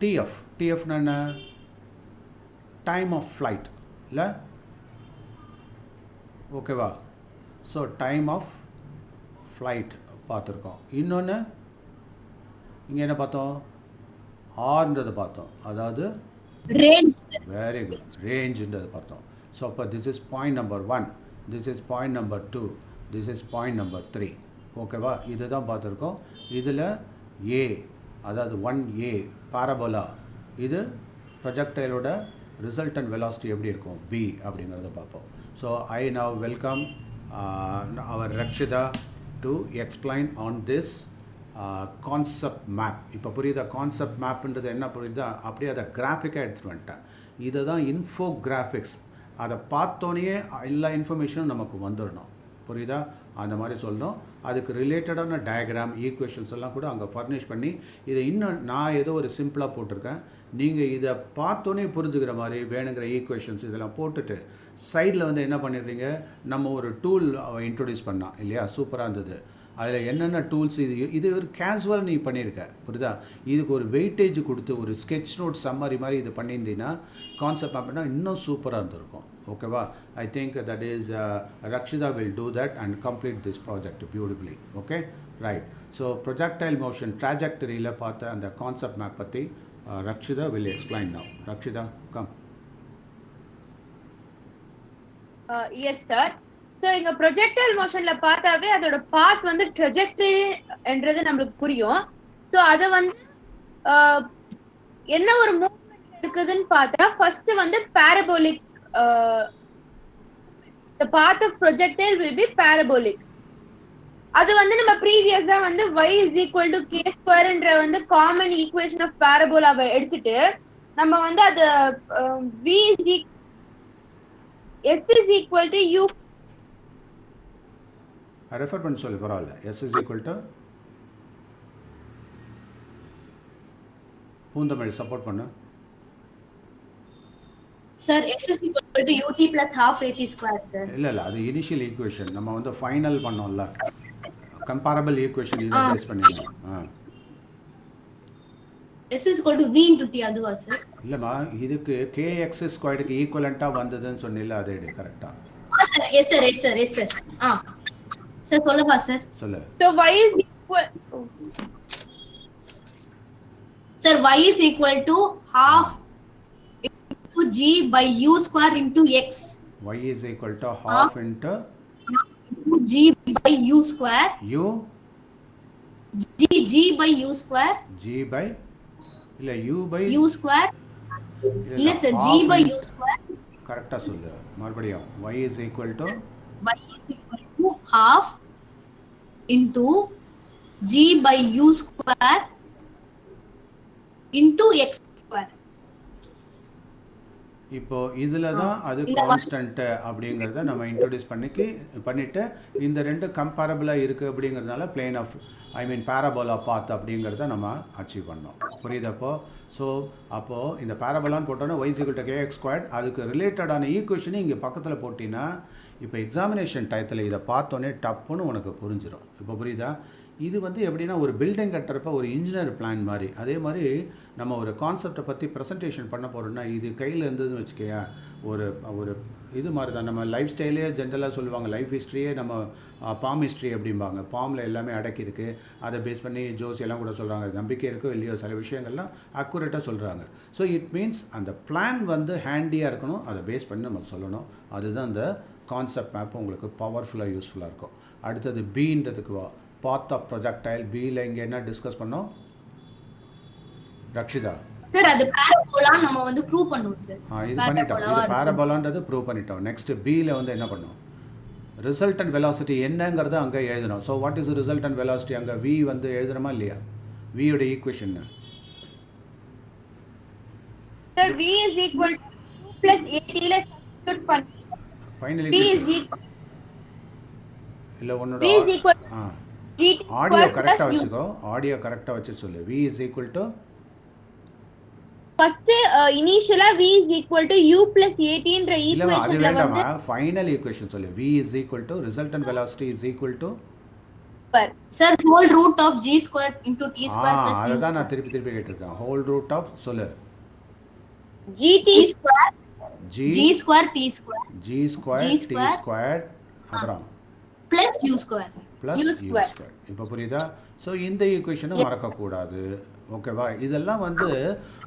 டிஎஃப்னா என்ன? டைம் ஆஃப் ஃப்ளைட் இல்லை? ஓகேவா? ஸோ டைம் ஆஃப் ஃப்ளைட் பார்த்துருக்கோம். இன்னொன்று இங்கே என்ன பார்த்தோம்? ஆர்ன்றதை பார்த்தோம், அதாவது ரேஞ்ச். வெரி குட், ரேஞ்சுன்றது பார்த்தோம். ஸோ அப்போ this is point number 1, this is point number 2, this is point number 3. ஓகேவா? இது தான் பார்த்துருக்கோம். இதில் ஏ, அதாவது 1A பாரபோலா, இது ப்ரொஜெக்டைலோட ரிசல்டன்ட் வெலாசிட்டி எப்படி இருக்கும் b அப்படிங்கிறத பார்ப்போம். So I now welcome our Rakshitha to explain on this concept map. இப்போ புரியுதா? கான்செப்ட் மேப்புன்றது என்ன புரியுதா? அப்படியே அதை கிராஃபிக்காக எடுத்துகிட்டு வந்துட்டேன். இதை தான் இன்ஃபோ கிராஃபிக்ஸ். அதை பார்த்தோன்னே எல்லா இன்ஃபர்மேஷனும் நமக்கு வந்துடணும். புரியுதா? அந்த மாதிரி சொல்லணும். அதுக்கு ரிலேட்டடான டயக்ராம், ஈக்குவேஷன்ஸ் எல்லாம் கூட அங்கே ஃபர்னிஷ் பண்ணி இதை இன்னும் நான் ஏதோ ஒரு சிம்பிளாக போட்டிருக்கேன். நீங்கள் இதை பார்த்தோன்னே புரிஞ்சுக்கிற மாதிரி வேணுங்கிற ஈக்குவேஷன்ஸ் இதெல்லாம் போட்டுட்டு சைடில் வந்து என்ன பண்ணிடுறீங்க, நம்ம ஒரு டூல் இன்ட்ரொடியூஸ் பண்ணான் இல்லையா? சூப்பராக இருந்தது. அதில் என்னென்ன டூல்ஸ் இது ஒரு கேஷுவல் நீ பண்ணியிருக்க. புரியுதா? இதுக்கு ஒரு வெயிட்டேஜ் கொடுத்து ஒரு ஸ்கெட்ச் நோட் சம்மரி மாதிரி இது பண்ணியிருந்தீங்கன்னா கான்செப்ட் அப்படின்னா இன்னும் சூப்பராக இருந்திருக்கும். Okay, I think that is Rakshita will do that and complete this project beautifully. Okay, right. So projectile motion trajectory la paatha and the concept map patti Rakshita will explain now. Rakshita, come. Yes sir. So இங்க projectile மோஷன்ல பார்த்தாவே அதோட பாத் வந்து ட்ரெஜெக்டரின்றது நம்மளுக்கு புரியும். So அது வந்து என்ன ஒரு மூவ்மெண்ட் இருக்குதுன்னு பார்த்தா ஃபர்ஸ்ட் வந்து parabolic, the path of projectile will be parabolic. அது வந்து நம்ம ப்ரீவியஸா வந்து y is equal to k square என்ற வந்து காமன் ஈக்குவேஷன் ஆஃப் பாரபோலாவை எடுத்துட்டு நம்ம வந்து அது v is s is equal to u. Refer பண்ணி சொல்லு பரவாயில்ல. s is equal to பூந்தமிழ் support பண்ணு. Sir, x is equal to ut plus half at square, sir. இல்ல அது இனிஷியல் ஈக்குவேஷன். நம்ம வந்து ஃபைனல் பண்ணோம்ல, கம்பேரபிள் ஈக்குவேஷன் இதை பேஸ் பண்ணிடலாம். s is equal to v into t அதுவா sir? இல்லம்மா, இதுக்கு kx ஸ்கொயர்டுக்கு ஈக்குவலண்டா வந்ததுன்னு சொன்னில, அதே எடு கரெக்ட்டா? sir, yes sir, yes sir, yes sir. sir சொல்லவா sir? சொல்லு. So y is equal sir, y is equal to half into g by u square into x. y is equal to half into g by u square. u g by u square. g by இல்ல u by u square. இல்ல sir, g by u square. கரெக்ட்டா சொல்லு மறுபடியும். y is equal to half into g by u square into x square. இப்போ இதுல தான் அது constant அப்படிங்கறத நம்ம இன்ட்ரோ듀ஸ் பண்ணிட்டு இந்த ரெண்டு கம்பேரபிளா இருக்கு அப்படிங்கறதுனால பிளேன் ஆஃப் பாரபோலா பாத் அப்படிங்கறத நம்ம அச்சீவ் பண்ணோம். புரியுதப்போ? ஸோ அப்போ இந்த பாரபோலான்னு போட்டோன்னா y = kx², அதுக்கு ரிலேட்டடான ஈக்குவேஷனை இங்கே பக்கத்தில் போட்டினா இப்போ எக்ஸாமினேஷன் டயத்தில் இதை பார்த்தோன்னே டப்புன்னு உனக்கு புரிஞ்சிடும். இப்போ புரியுதா? இது வந்து எப்படின்னா ஒரு பில்டிங் கட்டுறப்ப ஒரு இன்ஜினியர் பிளான் மாதிரி. அதே மாதிரி நம்ம ஒரு கான்செப்டை பற்றி ப்ரெசன்டேஷன் பண்ண போகிறோம்னா இது கையில் இருந்ததுன்னு வச்சுக்கையா, ஒரு ஒரு இது மாதிரி தான். நம்ம லைஃப் ஸ்டைலே ஜென்ரலாக சொல்லுவாங்க, லைஃப் ஹிஸ்ட்ரியே நம்ம பாம் ஹிஸ்ட்ரி அப்படிம்பாங்க. பாமில் எல்லாமே அடக்கியிருக்கு, அதை பேஸ் பண்ணி ஜோசியெல்லாம் கூட சொல்கிறாங்க. நம்பிக்கை இருக்கோ இல்லையோ சில விஷயங்கள்லாம் அக்குரேட்டாக சொல்கிறாங்க. ஸோ இட் மீன்ஸ் அந்த பிளான் வந்து ஹேண்டியாக இருக்கணும், அதை பேஸ் பண்ணி நம்ம சொல்லணும். அதுதான் அந்த கான்செப்ட் மேப் உங்களுக்கு பவர்ஃபுல்லாக யூஸ்ஃபுல்லாக இருக்கும். அடுத்தது பீன்றதுக்கு வா, பாத் ஆஃப் ப்ரொஜெக்டைல். பியில் இங்கே என்ன டிஸ்கஸ் பண்ணோம் ரக்ஷிதா? சார் அது பாரபோலா நம்ம வந்து ப்ரூவ் பண்ணுவோம் சார். இது பண்ணிட்டோம். இது பாரபோலான்றது ப்ரூவ் பண்ணிட்டோம். நெக்ஸ்ட் பியில் வந்து என்ன பண்ணோம்? ரிசல்டன்ட் வெலாசிட்டி என்னங்கிறத அங்கே எழுதணும். So what is resultant velocity? அங்கே வி வந்து எழுதுறோமா இல்லையா? வியோட equation sir v is equal to 2 plus 8 ல சப்ஸ்டிட்யூட் பண்ணி ஃபைனலி v is equal இல்ல உன்னோட v is equal gt audio கரெக்ட்டா வச்சுக்கோ. ஆடியோ கரெக்ட்டா வச்சு சொல்லு. v is equal to first initially v is equal to u plus 18 ன்ற ஈக்குவேஷன்ல வந்து ஃபைனல் ஈக்குவேஷன் சொல்லு. v is equal to resultant velocity is equal to sir whole root of g square into t square plus u. அதான் நான் திருப்பி கேட்டிருக்கேன். whole root of சொல்லு. gt square g square t square g square t square அப்புறம் plus u square plus u square. இப்போ புரியுதா? So இந்த ஈக்குவேஷனை மறக்கக்கூடாது. ஓகேவா? இதெல்லாம் வந்து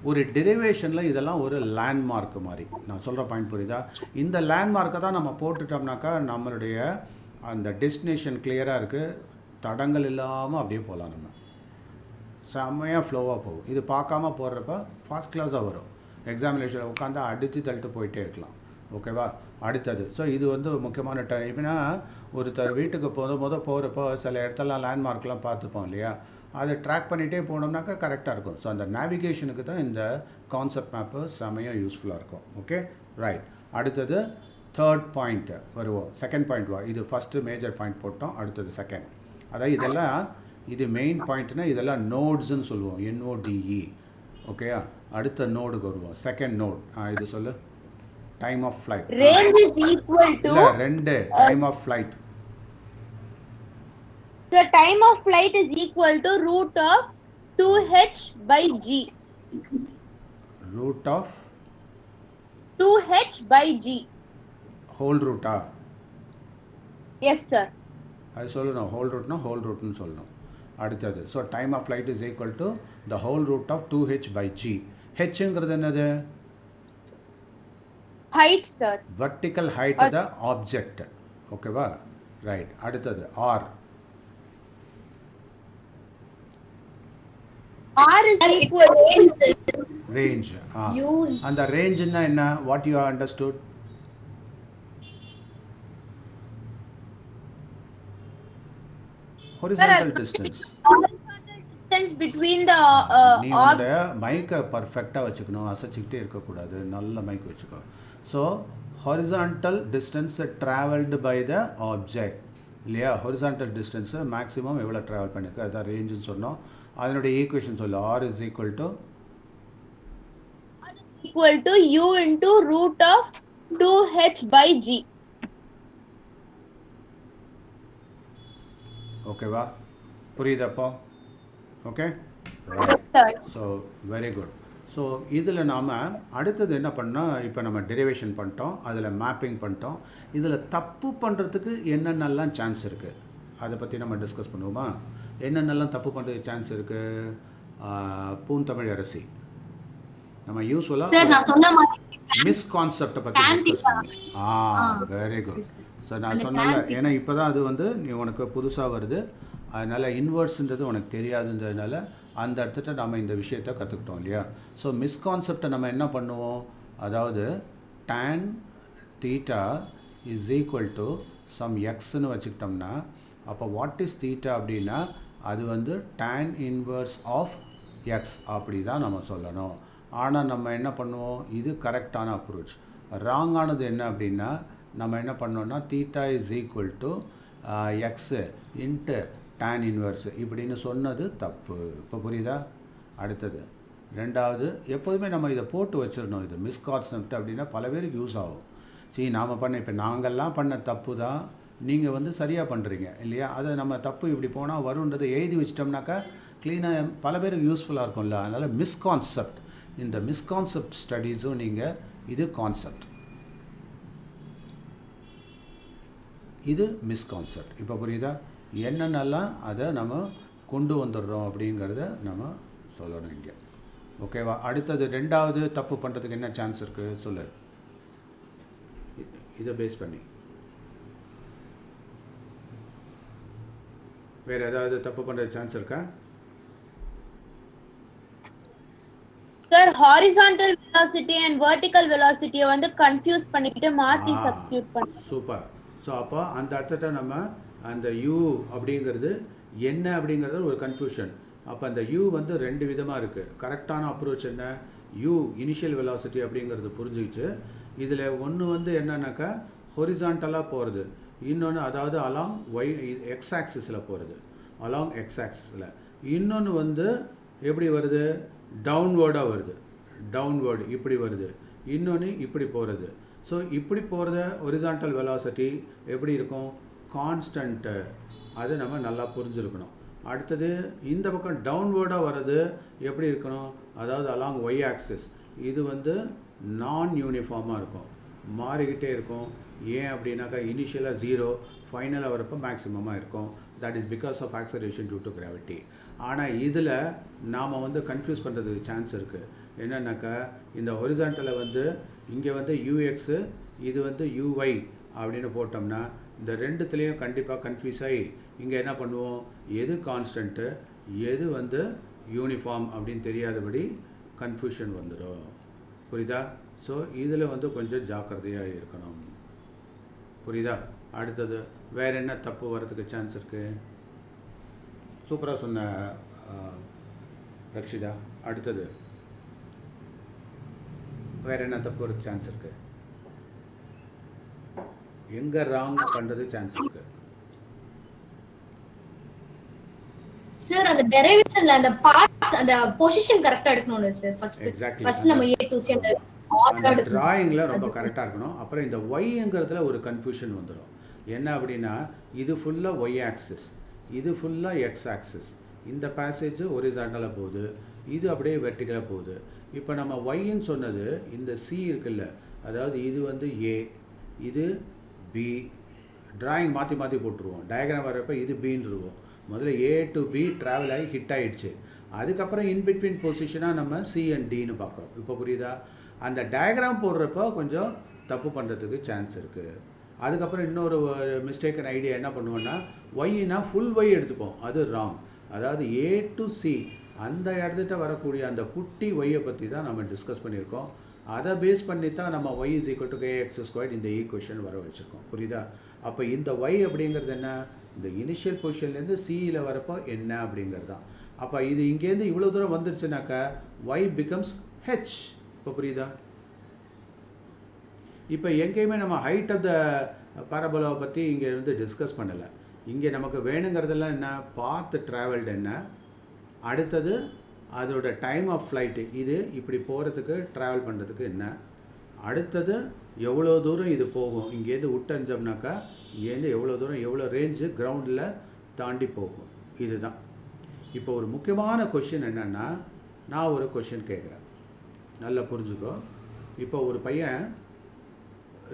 ஒரு டெரிவேஷனில் இதெல்லாம் ஒரு லேண்ட்மார்க் மாதிரி. நான் சொல்கிற பாயிண்ட் புரியுதா? இந்த லேண்ட்மார்க்கை தான் நம்ம போட்டுட்டோம்னாக்கா நம்மளுடைய அந்த டெஸ்டினேஷன் கிளியராக இருக்குது, தடங்கள் இல்லாமல் அப்படியே போகலாம். நம்ம செம்மையாக ஃப்ளோவாக போகும். இது பார்க்காம போடுறப்ப ஃபர்ஸ்ட் கிளாஸாக வரும். எக்ஸாமினேஷனில் உட்காந்து அடித்து தள்ளிட்டு போயிட்டே இருக்கலாம். ஓகேவா? அடுத்தது ஸோ இது வந்து முக்கியமான எப்படின்னா ஒருத்தர் வீட்டுக்கு போகிறப்போ சில இடத்துலாம் லேண்ட்மார்க்லாம் பார்த்துப்போம் இல்லையா, அதை ட்ராக் பண்ணிகிட்டே போனோம்னாக்கா கரெக்டாக இருக்கும். ஸோ அந்த நேவிகேஷனுக்கு தான் இந்த கான்செப்ட் மேப்பு செமையாக யூஸ்ஃபுல்லாக இருக்கும். Okay, right. அடுத்தது தேர்ட் பாயிண்ட் வருவோம். செகண்ட் பாயிண்ட் வா. இது ஃபஸ்ட்டு மேஜர் பாயிண்ட் போட்டோம், அடுத்தது செகண்ட். அதாவது இதெல்லாம் இது மெயின் பாயிண்ட்னா இதெல்லாம் நோட்ஸ்ன்னு சொல்லுவோம், NODE. ஓகேயா? அடுத்த நோடுக்கு வருவோம். செகண்ட் நோட் இது சொல்லு. Time of flight. range is equal to இல்ல ரெண்டு time of flight. the time of flight is equal to root of 2h by g. root of 2h by g. Whole ரூட்டா? Yes sir. அது சொல்லணும். Whole ரூட்னா whole ரூட்னு சொல்லணும். அடுத்தது so time of flight is equal to the whole root of 2h/g. ஹெச்ங்கிறது என்னது? Height sir. Vertical height the object. ஓகேவா? ரைட். அடுத்தது R. R is equal to range. You அந்த ரேஞ்சுன்னா என்ன? What you understood? Horizontal distance. distance between the நீ உன்னோட மைக்கை பர்ஃபெக்டாக வச்சுக்கணும், அசைச்சிக்கிட்டே இருக்கக்கூடாது. நல்ல மைக் வச்சுக்கோ. So horizontal distance travelled by the object இல்லையா? ஹொரிசான்டல் டிஸ்டன்ஸு மேக்ஸிமம் எவ்வளோ ட்ராவல் பண்ணியிருக்கு அதான் ரேஞ்சுன்னு சொன்னோம். அதனுடைய ஈக்குவேஷன் சொல்லு. R is equal to u into root of 2h/g. ஓகேவா? புரியுதப்போ? Okay. So very good. So இதில் நாம் அடுத்தது என்ன பண்ணோம்? இப்போ நம்ம டெரிவேஷன் பண்ணிட்டோம், அதில் மேப்பிங் பண்ணிட்டோம். இதில் தப்பு பண்ணுறதுக்கு என்னென்னலாம் சான்ஸ் இருக்குது அதை பற்றி நம்ம டிஸ்கஸ் பண்ணுவோமா? என்னென்னலாம் தப்பு பண்ணுறதுக்கு சான்ஸ் இருக்குது? பூந்தமிழ் அரசி நம்ம சார் யூஸ்வலாக நான் சொன்ன மாதிரி மிஸ்கான்செப்டை பற்றி டிஸ்கஸ் பண்ணுவோம். Very good. ஸோ நான் சொன்னல, ஏன்னா இப்போ தான் அது வந்து நீ உனக்கு புதுசாக வருது, அதனால் இன்வெர்ஸ்ன்றது உனக்கு தெரியாதுன்றதுனால அந்த இடத்துல நம்ம இந்த விஷயத்தை கற்றுக்கிட்டோம் இல்லையா? ஸோ மிஸ்கான்செப்டை நம்ம என்ன பண்ணுவோம்? அதாவது tan theta is equal to some எக்ஸ்ன்னு வச்சுக்கிட்டோம்னா, அப்போ வாட் இஸ் தீட்டா அப்படின்னா அது வந்து tan இன்வர்ஸ் ஆஃப் எக்ஸ் அப்படி தான் நம்ம சொல்லணும். ஆனால் நம்ம என்ன பண்ணுவோம்? இது கரெக்டான அப்ரோச். ராங்கானது என்ன அப்படின்னா நம்ம என்ன பண்ணோம்னா theta is equal to x into tan inverse இப்படின்னு சொன்னது தப்பு. இப்போ புரியுதா? அடுத்தது ரெண்டாவது, எப்போதுமே நம்ம இதை போட்டு வச்சிடணும். இது மிஸ்கான்செப்ட் அப்படின்னா பல பேருக்கு யூஸ் ஆகும். சரி, நாம் பண்ண இப்போ நாங்கள்லாம் பண்ண தப்பு தான் நீங்கள் வந்து சரியாக பண்ணுறீங்க இல்லையா? அதை நம்ம தப்பு இப்படி போனால் வருன்றதை எழுதி வச்சிட்டோம்னாக்கா க்ளீனாக பல பேருக்கு யூஸ்ஃபுல்லாக இருக்கும்ல. அதனால் மிஸ்கான்செப்ட், இந்த மிஸ்கான்செப்ட் ஸ்டடீஸும் நீங்கள் இது கான்செப்ட், இது மிஸ்கான்செப்ட். இப்போ புரியுதா? என்னென்னலாம் அதை நம்ம கொண்டு வந்துடுறோம் அப்படிங்கிறத நம்ம சொல்லணும் இங்கே. ஓகேவா? அடுத்தது ரெண்டாவது தப்பு பண்ணுறதுக்கு என்ன சான்ஸ் இருக்குது சொல்லு. இதை பேஸ் பண்ணி வேறு ஏதாவது தப்பு பண்ணுற சான்ஸ் இருக்கா? Sir horizontal velocity and vertical velocity வந்து கன்ஃபியூஸ் பண்ணிட்டு மாத்தி சப்ஸ்டிட்யூட் பண்ணு. சூப்பர். ஸோ அப்போ அந்த அர்த்தத்தை நம்ம அந்த u அப்படிங்கிறது என்ன அப்படிங்கிறது ஒரு கன்ஃபியூஷன். அப்போ அந்த u வந்து ரெண்டு விதமாக இருக்குது. கரெக்டான அப்ரோச் என்ன? u இனிஷியல் வெலாசிட்டி அப்படிங்கிறது புரிஞ்சுக்கிச்சு. இதில் ஒன்று வந்து என்னன்னாக்கா ஹொரிசான்டலாக போகிறது, இன்னொன்று அதாவது அலாங் எக்ஸ் ஆக்சிஸில் போகிறது, அலாங் எக்ஸ் ஆக்சிஸில். இன்னொன்று வந்து எப்படி வருது? டவுன்வேர்டாக வருது, டவுன்வேர்டு இப்படி வருது. இன்னொன்று இப்படி போகிறது. ஸோ இப்படி போகிறத ஹொரிசான்டல் வெலாசிட்டி எப்படி இருக்கும்? கான்ஸ்டன்ட்டு. அது நம்ம நல்லா புரிஞ்சுருக்கணும். அடுத்தது இந்த பக்கம் டவுன்வேர்டாக வர்றது எப்படி இருக்கணும்? அதாவது அலாங் ஒய் ஆக்சிஸ். இது வந்து நான் யூனிஃபார்மாக இருக்கும், மாறிக்கிட்டே இருக்கும். ஏன் அப்படின்னாக்கா இனிஷியலாக 0, ஃபைனலாக வரப்போ மேக்ஸிமமாக இருக்கும். That is because of acceleration due to gravity. ஆனால் இதில் நாம் வந்து கன்ஃபியூஸ் பண்ணுறதுக்கு சான்ஸ் இருக்குது. என்னன்னாக்கா இந்த ஹொரிசான்டலில் வந்து இங்கே வந்து யூஎக்ஸு, இது வந்து யூஒய் அப்படின்னு போட்டோம்னா இந்த ரெண்டுத்துலேயும் கண்டிப்பாக கன்ஃபியூஸ் ஆகி இங்கே என்ன பண்ணுவோம்? எது கான்ஸ்டன்ட்டு எது வந்து யூனிஃபார்ம் அப்படின்னு தெரியாதபடி கன்ஃபியூஷன் வந்துடும். புரியுதா? ஸோ இதில் வந்து கொஞ்சம் ஜாக்கிரதையாக இருக்கணும். புரியுதா? அடுத்தது வேறு என்ன தப்பு வர்றதுக்கு சான்ஸ் இருக்குது? சூப்பராக சொன்ன ரக்ஷிதா. அடுத்தது வேறு என்ன தப்பு வரதுக்கு சான்ஸ் இருக்குது? எங்கே ராங் பண்ணுறது சான்ஸ் இருக்குது? சார் அந்த டெரிவேஷன்ல அந்த பார்ட்ஸ் அந்த பொசிஷன் கரெக்ட்டா எடுக்கணும்ல சார். ஃபர்ஸ்ட் நம்ம A to C அந்த ஆர்டர் டிராயிங்ல ரொம்ப கரெக்டாக இருக்கணும். அப்புறம் இந்த ஒய்ங்கிறதுல ஒரு கன்ஃபியூஷன் வந்துடும். என்ன அப்படின்னா இது ஃபுல்லாக ஒய் ஆக்சிஸ், இது ஃபுல்லாக எக்ஸ் ஆக்சிஸ். இந்த பேசேஜ் ஹொரிசான்டலாக போகுது, இது அப்படியே வெர்டிகலாக போகுது. இப்போ நம்ம ஒய்ன்னு சொன்னது இந்த சி இருக்குல்ல, அதாவது இது வந்து ஏ, இது பி. டிராயிங் மாற்றி மாற்றி போட்டுருவோம். டயக்ராம் வரப்போ இது பின்னு இருக்கும். முதல்ல ஏ டு பி ட்ராவல் ஆகி ஹிட் ஆகிடுச்சு. அதுக்கப்புறம் இன்பிட்வீன் பொசிஷனாக நம்ம சி அண்ட் டின்னு பார்க்குறோம். இப்போ புரியுதா? அந்த டயக்ராம் போடுறப்போ கொஞ்சம் தப்பு பண்ணுறதுக்கு சான்ஸ் இருக்குது. அதுக்கப்புறம் இன்னொரு மிஸ்டேக்கன் ஐடியா என்ன பண்ணுவோன்னா, ஒய்னா ஃபுல் ஒய் எடுத்துப்போம். அது ராங். அதாவது ஏ டு சி அந்த இடத்துட்ட வரக்கூடிய அந்த குட்டி ஒய்யை பற்றி தான் நம்ம டிஸ்கஸ் பண்ணியிருக்கோம். அதை பேஸ் பண்ணி தான் நம்ம y is equal to kx² இந்த ஈக்குவேஷன் வர வச்சுருக்கோம். புரியுதா? அப்போ இந்த y அப்படிங்கிறது என்ன? இந்த இனிஷியல் பொசிஷன்லேருந்து சியில் வரப்போ என்ன அப்படிங்கிறது தான். அப்போ இது இங்கேருந்து இவ்வளோ தூரம் வந்துருச்சுனாக்கா y becomes h. இப்போ புரியுதா? இப்போ எங்கேயுமே நம்ம ஹைட் ஆஃப் த பாரபோலாவை பற்றி இங்கே வந்து டிஸ்கஸ் பண்ணலை. இங்கே நமக்கு வேணுங்கிறதெல்லாம் என்ன? பாத் ட்ராவல்டு என்ன, அடுத்தது அதோட டைம் ஆஃப் ஃப்ளைட்டு, இது இப்படி போகிறதுக்கு ட்ராவல் பண்ணுறதுக்கு என்ன, அடுத்தது எவ்வளோ தூரம் இது போகும், இங்கேருந்து விட்டறிஞ்சோம்னாக்கா இங்கேருந்து எவ்வளோ தூரம் எவ்வளோ ரேஞ்சு கிரவுண்டில் தாண்டி போகும். இதுதான். இப்போ ஒரு முக்கியமான கொஷின் என்னென்னா, நான் ஒரு கொஷின் கேட்குறேன், நல்லா புரிஞ்சுக்கோ. இப்போ ஒரு பையன்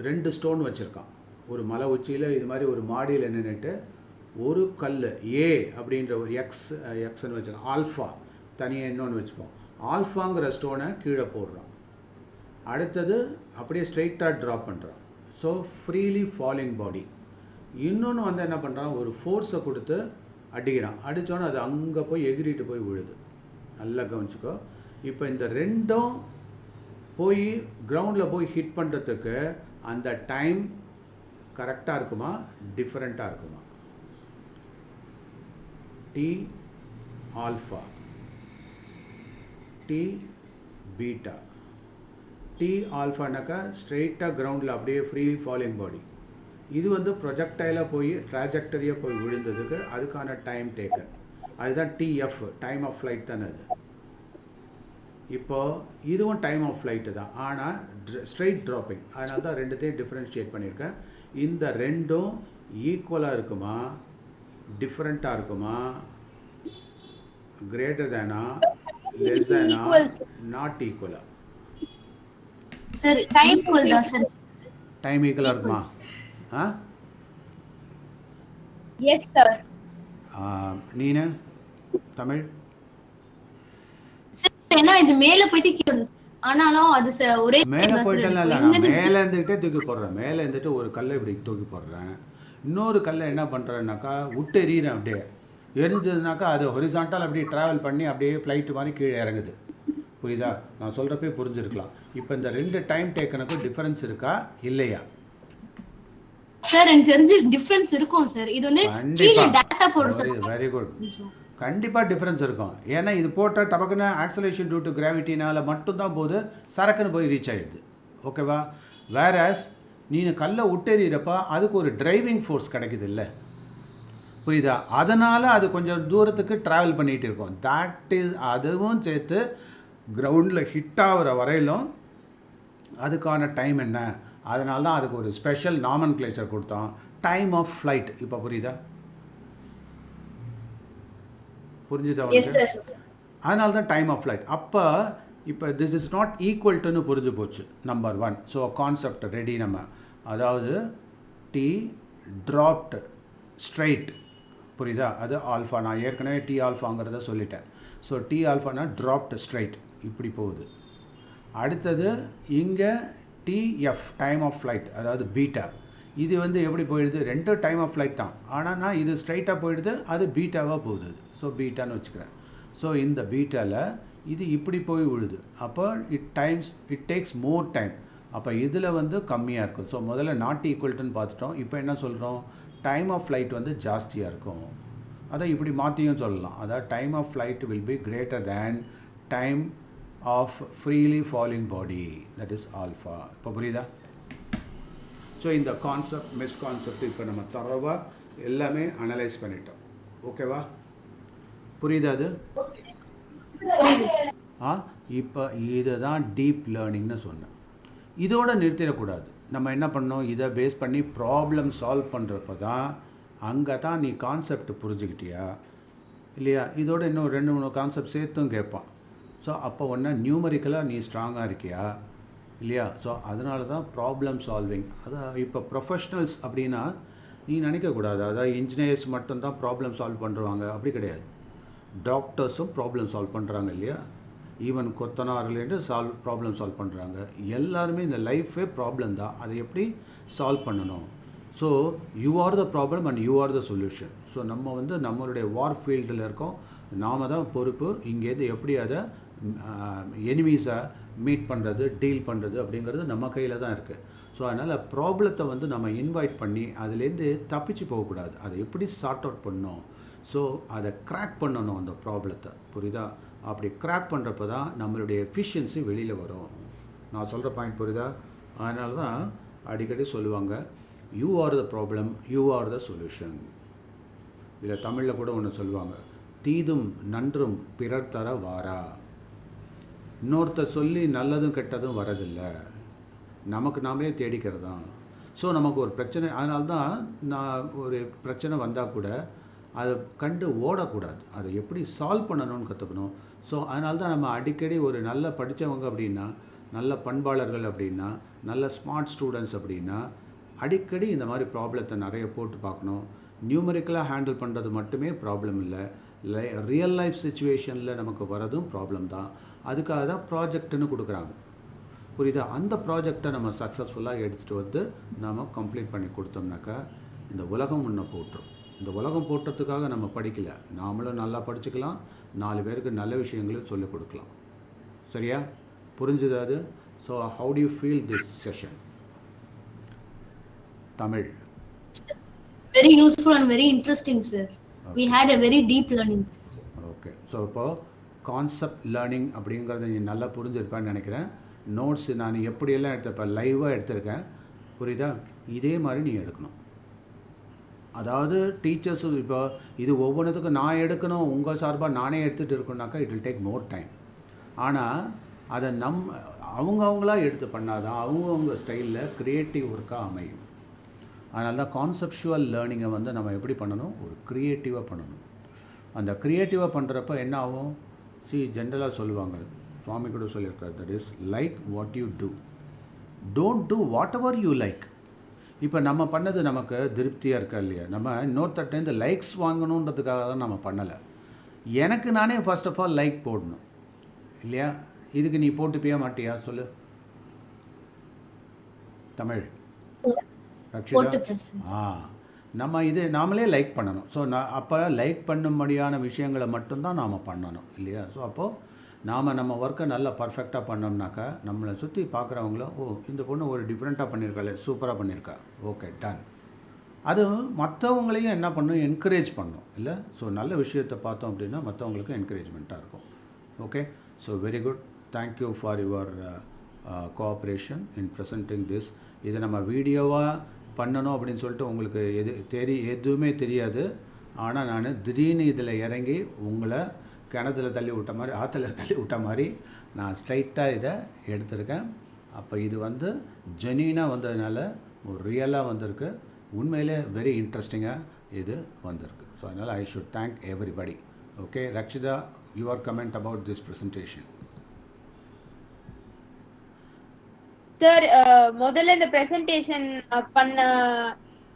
2 ஸ்டோன் வச்சுருக்கான். ஒரு மலை உச்சியில் இது மாதிரி ஒரு மாடியில் நின்றுட்டு ஒரு கல் ஏ அப்படின்ற ஒரு எக்ஸ்ன்னு வச்சுக்கோங்க, ஆல்ஃபா தனியாக இன்னொன்று வச்சுப்போம், ஆல்ஃபாங்கிற ஸ்டோனை கீழே போடுறான். அடுத்தது அப்படியே ஸ்ட்ரெயிட்டாக ட்ராப் பண்ணுறான். ஸோ ஃப்ரீலி ஃபாலிங் பாடி. இன்னொன்று வந்து என்ன பண்ணுறான், ஒரு ஃபோர்ஸை கொடுத்து அடிக்கிறான். அடித்தோன்னே அது அங்கே போய் எகிரிட்டு போய் விழுது. நல்லா கவனிச்சுக்கோ. இப்போ இந்த ரெண்டும் போய் கிரவுண்டில் போய் ஹிட் பண்ணுறதுக்கு அந்த டைம் கரெக்டாக இருக்குமா, டிஃப்ரெண்ட்டாக இருக்குமா? T alpha, T beta. T ஆல்ஃபானாக்கா ஸ்ட்ரெயிட்டாக கிரவுண்டில் அப்படியே ஃப்ரீ ஃபாலிங் பாடி. இது வந்து ப்ரொஜெக்டைலாக போய் ட்ராஜெக்டரியாக போய் விழுந்ததுக்கு அதுக்கான டைம் டேக்கன். அதுதான் டிஎஃப், டைம் ஆஃப் ஃப்ளைட் தானே அது. இப்போது இதுவும் டைம் ஆஃப் ஃப்ளைட்டு தான், ஆனால் ஸ்ட்ரெயிட் ட்ராப்பிங். அதனால தான் ரெண்டுத்தையும் டிஃப்ரென்ஷியேட் பண்ணியிருக்கேன். இந்த ரெண்டும் ஈக்குவலாக இருக்குமா, டிஃப்ரெண்ட்டாக இருக்குமா, greater Dena, less Dena, not ஈக்குவலா? சார் ஈக்குவல் தான் சார். டைம் ஈக்குவலாக இருக்குமா? ஆ எஸ் சார். நீனு தமிழ் ஏன்னா இது மேல போயிட்டு கீழே, ஆனாலும் அது ஒரே மேலே போயிட்டு மேலே இருந்துக்கிட்டே தூக்கி போடுறேன். மேலே இருந்துட்டு ஒரு கல்லை இப்படி தூக்கி போடுறேன். இன்னொரு கல்லை என்ன பண்ணுறேன்னாக்கா விட்டு எறிகிறேன். அப்படியே எரிஞ்சதுனாக்கா அது ஹொரிசான்டால் அப்படியே ட்ராவல் பண்ணி அப்படியே ஃப்ளைட்டு மாதிரி கீழே இறங்குது. புரியுதா? நான் சொல்கிறப்பே புரிஞ்சிருக்கலாம். இப்போ இந்த 2 டைம் டேக்கனுக்கும் டிஃபரன்ஸ் இருக்கா இல்லையா? சார் எனக்கு தெரிஞ்சு டிஃபரன்ஸ் இருக்கும் சார். இது வந்து கீழ டேட்டா போடுற சார். Very good. கண்டிப்பாக டிஃப்ரென்ஸ் இருக்கும். ஏன்னா இது போட்டால் டபக்குன்னு ஆக்சலேஷன் டியூ டு கிராவிட்டினால் மட்டும்தான் போது சரக்குன்னு போய் ரீச் ஆகிடுது. ஓகேவா? வேறஸ் நீ கல்லை விட்டெறிகிறப்ப அதுக்கு ஒரு டிரைவிங் ஃபோர்ஸ் கிடைக்குது இல்லை? புரியுதா? அதனால் அது கொஞ்சம் தூரத்துக்கு ட்ராவல் பண்ணிகிட்டு இருக்கும். தட் இஸ் அதுவும் சேர்த்து கிரவுண்டில் ஹிட் ஆகிற வரையிலும் அதுக்கான டைம் என்ன? அதனால தான் அதுக்கு ஒரு ஸ்பெஷல் நாமன்க்ளேச்சர் கொடுத்தோம், டைம் ஆஃப் ஃப்ளைட். இப்போ புரியுதா? புரிஞ்சுதா? அதனால தான் டைம் ஆஃப் ஃப்ளைட். அப்போ இப்போ திஸ் இஸ் நாட் ஈக்குவல் டுன்னு புரிஞ்சு போச்சு, நம்பர் 1. ஸோ கான்செப்ட் ரெடி நம்ம. அதாவது டி ட்ராப்ட் ஸ்ட்ரைட், புரியுதா? அது ஆல்ஃபா. நான் ஏற்கனவே டி ஆல்ஃபாங்கிறத சொல்லிட்டேன். ஸோ டி ஆல்ஃபானா ட்ராப்ட் ஸ்ட்ரைட் இப்படி போகுது. அடுத்தது இங்கே டிஎஃப் டைம் ஆஃப் ஃப்ளைட், அதாவது பீட்டா. இது வந்து எப்படி போயிடுது? 2 டைம் ஆஃப் ஃப்ளைட் தான், ஆனால் நான் இது ஸ்ட்ரைட்டாக போயிடுது, அது பீட்டாவாக போகுது. ஸோ பீட்டான்னு வச்சுக்கிறேன். ஸோ இந்த பீட்டாவில் இது இப்படி போய் விழுது. அப்போ இட் டேக்ஸ் மோர் டைம். அப்போ இதில் வந்து கம்மியாக இருக்கும். ஸோ முதல்ல நாட் ஈக்குவல்ட்டுன்னு பார்த்துட்டோம். இப்போ என்ன சொல்கிறோம்? டைம் ஆஃப் ஃப்ளைட் வந்து ஜாஸ்தியாக இருக்கும். அதை இப்படி மாற்றியும் சொல்லலாம். அதாவது time of flight will be greater than time of freely falling body, that is alpha. இப்போ புரியுதா? ஸோ இந்த கான்செப்ட் மிஸ்கான்செப்ட் இப்போ நம்ம தரவாக எல்லாமே அனலைஸ் பண்ணிட்டோம். ஓகேவா? புரியுதா? அது இப்போ இதை தான் டீப் லேர்னிங்னு சொன்னேன். இதோடு நிறுத்திடக்கூடாது. நம்ம என்ன பண்ணோம்? இதை பேஸ் பண்ணி ப்ராப்ளம் சால்வ் பண்ணுறப்ப தான் அங்கே தான் நீ கான்செப்ட் புரிஞ்சுக்கிட்டியா இல்லையா? இதோட இன்னும் 2-3 கான்செப்ட் சேர்த்தும் கேட்பான். ஸோ அப்போ ஒன்று நியூமரிக்கலாக நீ ஸ்ட்ராங்காக இருக்கியா, இல்லையா? ஸோ அதனால தான் ப்ராப்ளம் சால்விங். அதான் இப்போ ப்ரொஃபஷ்னல்ஸ் அப்படின்னா நீ நினைக்கக்கூடாது அதாவது இன்ஜினியர்ஸ் மட்டும்தான் ப்ராப்ளம் சால்வ் பண்ணுறாங்க, அப்படி கிடையாது. டாக்டர்ஸும் ப்ராப்ளம் சால்வ் பண்ணுறாங்க இல்லையா? ஈவன் கொத்தனார்லேருந்து ப்ராப்ளம் சால்வ் பண்ணுறாங்க. எல்லாருமே இந்த லைஃபே ப்ராப்ளம் தான், அதை எப்படி சால்வ் பண்ணணும். So you are the problem and you are the solution. So நம்ம வந்து நம்மளுடைய வார் ஃபீல்டில் இருக்கோம், நாம் தான் பொறுப்பு. இங்கேருந்து எப்படி அதை எனிமீஸை மீட் பண்ணுறது, டீல் பண்ணுறது அப்படிங்கிறது நம்ம கையில் தான் இருக்குது. ஸோ அதனால் ப்ராப்ளத்தை வந்து நம்ம இன்வைட் பண்ணி அதுலேருந்து தப்பிச்சு போகக்கூடாது, அதை எப்படி சார்ட் அவுட் பண்ணணும். ஸோ அதை க்ராக் பண்ணணும் அந்த ப்ராப்ளத்தை, புரியுதா? அப்படி க்ராக் பண்ணுறப்ப தான் நம்மளுடைய எஃபிஷியன்சி வெளியில் வரும். நான் சொல்கிற பாயிண்ட் புரியுதா? அதனால தான் அடிக்கடி சொல்லுவாங்க, you are the problem, you are the solution. இதில் தமிழில் கூட ஒன்று சொல்லுவாங்க, தீதும் நன்றும் பிறர் தர வாரா. இன்னொருத்தர் சொல்லி நல்லதும் கெட்டதும் வரதில்லை, நமக்கு நாமளே தேடிக்கிறது தான். ஸோ நமக்கு ஒரு பிரச்சனை, அதனால தான் நான் ஒரு பிரச்சனை வந்தால் கூட அதை கண்டு ஓடக்கூடாது, அதை எப்படி சால்வ் பண்ணணும்னு கற்றுக்கணும். ஸோ அதனால தான் நம்ம அடிக்கடி ஒரு நல்ல படித்தவங்க அப்படின்னா, நல்ல பண்பாளர்கள் அப்படின்னா, நல்ல ஸ்மார்ட் ஸ்டூடெண்ட்ஸ் அப்படின்னா அடிக்கடி இந்த மாதிரி ப்ராப்ளத்தை நிறைய போட்டு பார்க்கணும். நியூமரிக்கலாக ஹேண்டில் பண்ணுறது மட்டுமே ப்ராப்ளம் இல்லை, ரியல் லைஃப் சுச்சுவேஷனில் நமக்கு வரதும் ப்ராப்ளம் தான். அதுக்காக தான் ப்ராஜெக்ட்னு கொடுக்குறாங்க, புரியுதா? அந்த ப்ராஜெக்டை நம்ம சக்ஸஸ்ஃபுல்லாக எடுத்துகிட்டு வந்து நாம் கம்ப்ளீட் பண்ணி கொடுத்தோம்னாக்கா இந்த உலகம் முன்ன போட்டுரும். இந்த உலகம் போட்டுறதுக்காக நம்ம படிக்கலை, நாமளும் நல்லா படிச்சுக்கலாம், 4 பேருக்கு நல்ல விஷயங்களையும் சொல்லிக் கொடுக்கலாம். சரியா? புரிஞ்சுது அது? So how to you feel this session? Tamil Very useful and very interesting, sir. We had a very deep learning. Okay. So இப்போது கான்செப்ட் லேர்னிங் அப்படிங்கிறத நீ நல்லா புரிஞ்சிருப்பான்னு நினைக்கிறேன். நோட்ஸ் நான் எப்படியெல்லாம் எடுத்திருப்பேன், லைவாக எடுத்திருக்கேன், புரியுதா? இதே மாதிரி நீ எடுக்கணும். அதாவது டீச்சர்ஸும் இப்போ இது ஒவ்வொன்றுத்துக்கும் நான் எடுக்கணும், உங்கள் சார்பாக நானே எடுத்துகிட்டு இருக்கணுனாக்கா it will take more time. ஆனால் அதை அவங்கவுங்களா எடுத்து பண்ணாதான் அவங்கவுங்க ஸ்டைலில் க்ரியேட்டிவ் ஒர்க்காக அமையும். அதனால தான் கான்செப்ஷுவல் லேர்னிங்கை வந்து நம்ம எப்படி பண்ணணும், ஒரு க்ரியேட்டிவாக பண்ணணும். அந்த க்ரியேட்டிவாக பண்ணுறப்ப என்ன ஆகும்? ஜென்ரலாக சொல்லுவாங்க, சுவாமி கூட சொல்லியிருக்காரு, that is like what you do, don't do whatever you like. இப்போ நம்ம பண்ணது நமக்கு திருப்தியாக இருக்கா இல்லையா? நம்ம இன்னொருத்தட்டேருந்து லைக்ஸ் வாங்கணுன்றதுக்காக தான் நம்ம பண்ணலை. எனக்கு நானே ஃபர்ஸ்ட் ஆஃப் ஆல் லைக் போடணும் இல்லையா? இதுக்கு நீ போட்டுப்பியா மாட்டியா சொல்லு தமிழ் ரக்ஷிதா? நம்ம இது நாமளே லைக் பண்ணணும். ஸோ அப்போ லைக் பண்ணும்படியான விஷயங்களை மட்டும்தான் நாம் பண்ணணும் இல்லையா? ஸோ அப்போது நாம் நம்ம ஒர்க்கை நல்லா பர்ஃபெக்டாக பண்ணோம்னாக்கா நம்மளை சுற்றி பார்க்குறவங்களும், ஓ இந்த பொண்ணு ஒரு டிஃப்ரெண்ட்டாக பண்ணியிருக்காளே, சூப்பராக பண்ணியிருக்கா, ஓகே டன். அது மற்றவங்களையும் என்ன பண்ணும், என்கரேஜ் பண்ணும் இல்லை? ஸோ நல்ல விஷயத்தை பார்த்தோம் அப்படின்னா மற்றவங்களுக்கும் என்கரேஜ்மெண்ட்டாக இருக்கும். Okay, so very good. Thank you for your cooperation in presenting this. இதை நம்ம வீடியோவாக பண்ணணும் அப்படின்னு சொல்லிட்டு உங்களுக்கு எதுவுமே தெரியாது. ஆனால் நான் திடீர்னு இதில் இறங்கி உங்களை கிணத்துல தள்ளி விட்ட மாதிரி, ஆற்றுல தள்ளி விட்ட மாதிரி நான் ஸ்ட்ரைட்டாக இதை எடுத்திருக்கேன். அப்போ இது வந்து ஜென்யூனாக வந்ததுனால ஒரு ரியலாக வந்திருக்கு, உண்மையிலே வெரி இன்ட்ரெஸ்டிங்காக இது வந்திருக்கு. ஸோ அதனால் I should thank everybody. Okay Rakshitha, your comment about this presentation. Sir, முதல்ல இந்த பிரசன்டேஷன் பண்ண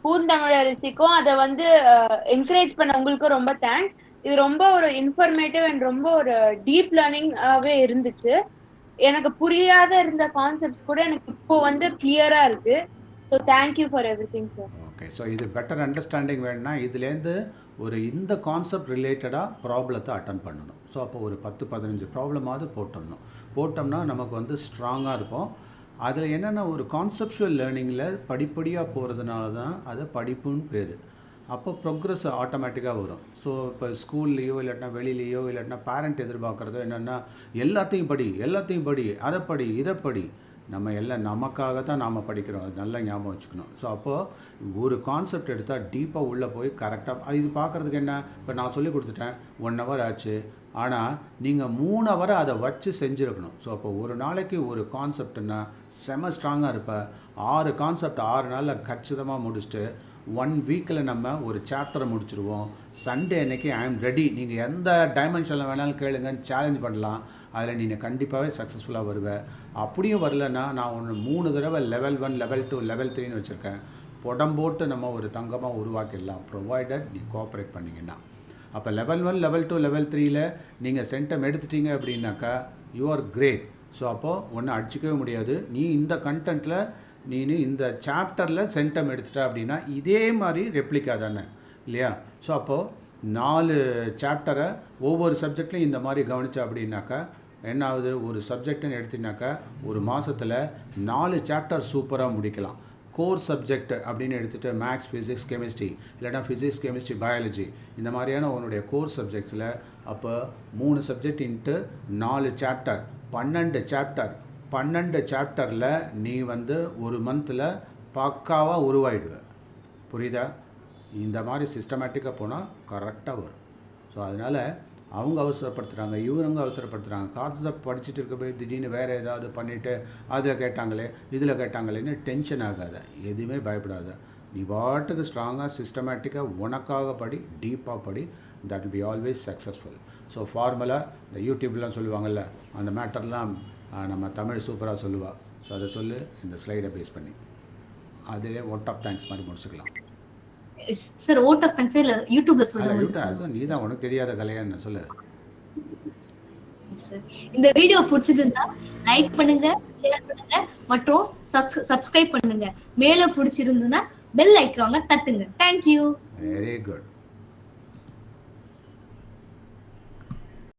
பூந்தமிழரசிக்கும் அதை வந்து என்கரேஜ் பண்ண உங்களுக்கும் ரொம்ப தேங்க்ஸ். இது ரொம்ப ஒரு இன்ஃபர்மேட்டிவ் அண்ட் ரொம்ப ஒரு டீப் லேர்னிங்காகவே இருந்துச்சு. எனக்கு புரியாத இருந்த கான்செப்ட்ஸ் கூட எனக்கு இப்போ வந்து கிளியரா இருக்கு. So thank you for everything sir. Okay, so இது பெட்டர் அண்டர்ஸ்டாண்டிங் வேணும்னா இதுலேருந்து ஒரு இந்த கான்செப்ட் ரிலேட்டடாக ப்ராப்ளத்தை அட்டன் பண்ணணும். ஸோ அப்போ ஒரு 10-15 ப்ராப்ளமாவது போட்டோம்னா நமக்கு வந்து ஸ்ட்ராங்காக இருக்கும். அதில் என்னென்னா ஒரு கான்செப்ஷுவல் லேர்னிங்கில் படிப்படியாக போகிறதுனால தான் அது படிப்புன்னு பேர். அப்போ ப்ரோக்ரஸ் ஆட்டோமேட்டிக்காக வரும். ஸோ இப்போ ஸ்கூல்லையோ இல்லாட்டினா வெளியிலையோ இல்லாட்டினா பேரண்ட் எதிர்பார்க்குறதோ என்னென்னா எல்லாத்தையும் படி, அதை படி, இதை படி. நம்ம எல்லாம் நமக்காக தான் நாம் படிக்கிறோம், அது நல்லா ஞாபகம் வச்சுக்கணும். ஸோ அப்போது ஒரு கான்செப்ட் எடுத்தால் டீப்பாக உள்ளே போய் கரெக்டாக இது பார்க்குறதுக்கு என்ன, இப்போ நான் சொல்லி கொடுத்துட்டேன் 1 hour ஆச்சு, ஆனால் நீங்கள் 3 hour அதை வச்சு செஞ்சுருக்கணும். ஸோ அப்போ ஒரு நாளைக்கு ஒரு கான்செப்ட்னா செம ஸ்ட்ராங்காக இருப்ப, 6 கான்செப்ட் 6 நாளில் கச்சிதமாக முடிச்சுட்டு 1 வீக்கில் நம்ம ஒரு சாப்டரை முடிச்சிருவோம். சண்டே அன்னைக்கு ஐ எம் ரெடி, நீங்கள் எந்த டைமென்ஷனில் வேணாலும் கேளுங்கன்னு சேலஞ்ச் பண்ணலாம். அதில் நீங்கள் கண்டிப்பாகவே சக்ஸஸ்ஃபுல்லாக வருவேன். அப்படியும் வரலன்னா நான் ஒன்று 3 தடவை லெவல் 1, லெவல் 2, லெவல் 3ன்னு வச்சுருக்கேன். புடம் போட்டு நம்ம ஒரு தங்கமாக உருவாக்கிடலாம், ப்ரொவைடட் நீ கோஆப்ரேட் பண்ணிங்கன்னா. அப்போ லெவல் 1, லெவல் 2, லெவல் 3ல் நீங்கள் சென்டம் எடுத்துட்டீங்க அப்படின்னாக்கா யூ ஆர் கிரேட். ஸோ அப்போது ஒன்றும் அடிச்சிக்கவே முடியாது. நீ இந்த கண்டென்ட்டில் நீ இந்த சாப்டரில் சென்டம் எடுத்துட்ட அப்படின்னா இதே மாதிரி ரெப்ளிகா தானே இல்லையா? ஸோ அப்போது 4 சாப்டரை ஒவ்வொரு சப்ஜெக்ட்லையும் இந்த மாதிரி கவனித்தா அப்படின்னாக்கா என்ன ஆகுது, ஒரு சப்ஜெக்டுன்னு எடுத்தினாக்கா ஒரு மாதத்தில் 4 சாப்டர் சூப்பராக முடிக்கலாம். கோர் சப்ஜெக்ட் அப்படின்னு எடுத்துகிட்டு மேக்ஸ், ஃபிசிக்ஸ், கெமிஸ்ட்ரி, இல்லைனா ஃபிசிக்ஸ், கெமிஸ்ட்ரி, பயாலஜி இந்த மாதிரியான உன்னுடைய கோர் சப்ஜெக்ட்ஸில் அப்போ 3 சப்ஜெக்ட் இன்ட்டு 4 சாப்டர் 12 சாப்டர். 12 சாப்டரில் நீ வந்து ஒரு மந்தில் பக்காவாக உருவாயிடுவேன். புரியுதா? இந்த மாதிரி சிஸ்டமேட்டிக்காக போனால் கரெக்டாக வரும். ஸோ அதனால் அவங்க அவசரப்படுத்துகிறாங்க, இவங்க அவசரப்படுத்துகிறாங்க. கான்செப்ட் படிச்சுட்டு இருக்க போய் திடீர்னு வேறு ஏதாவது பண்ணிவிட்டு அதில் கேட்டாங்களே இதில் கேட்டாங்களேன்னு டென்ஷன் ஆகாத, எதுவுமே பயப்படாத. நீ பாட்டுக்கு ஸ்ட்ராங்காக சிஸ்டமேட்டிக்காக உனக்காக படி, டீப்பாக படி. That will be always successful. So formula இந்த யூடியூப்லாம் சொல்லுவாங்கள்ல, அந்த மேட்டர்லாம் நம்ம தமிழ் சூப்பராக சொல்லுவாள். ஸோ அதை சொல்லு இந்த ஸ்லைடை பேஸ் பண்ணி அதிலே ஓட் ஆஃப் தேங்க்ஸ் மாதிரி முடிச்சுக்கலாம். சார் ஓட் ஆஃப் தேங்க்ஸ் இல்ல யூடியூப்ல சொல்லுங்க. நீ தான் உனக்கு தெரியாத கலையான்னு சொல்லு. இந்த வீடியோ பிடிச்சிருந்தா லைக் பண்ணுங்க, ஷேர் பண்ணுங்க மற்றும் சப்ஸ்கிரைப் பண்ணுங்க. மேல பிடிச்சிருந்தா பெல் ஐகானை தட்டுங்க. Thank you. Very good.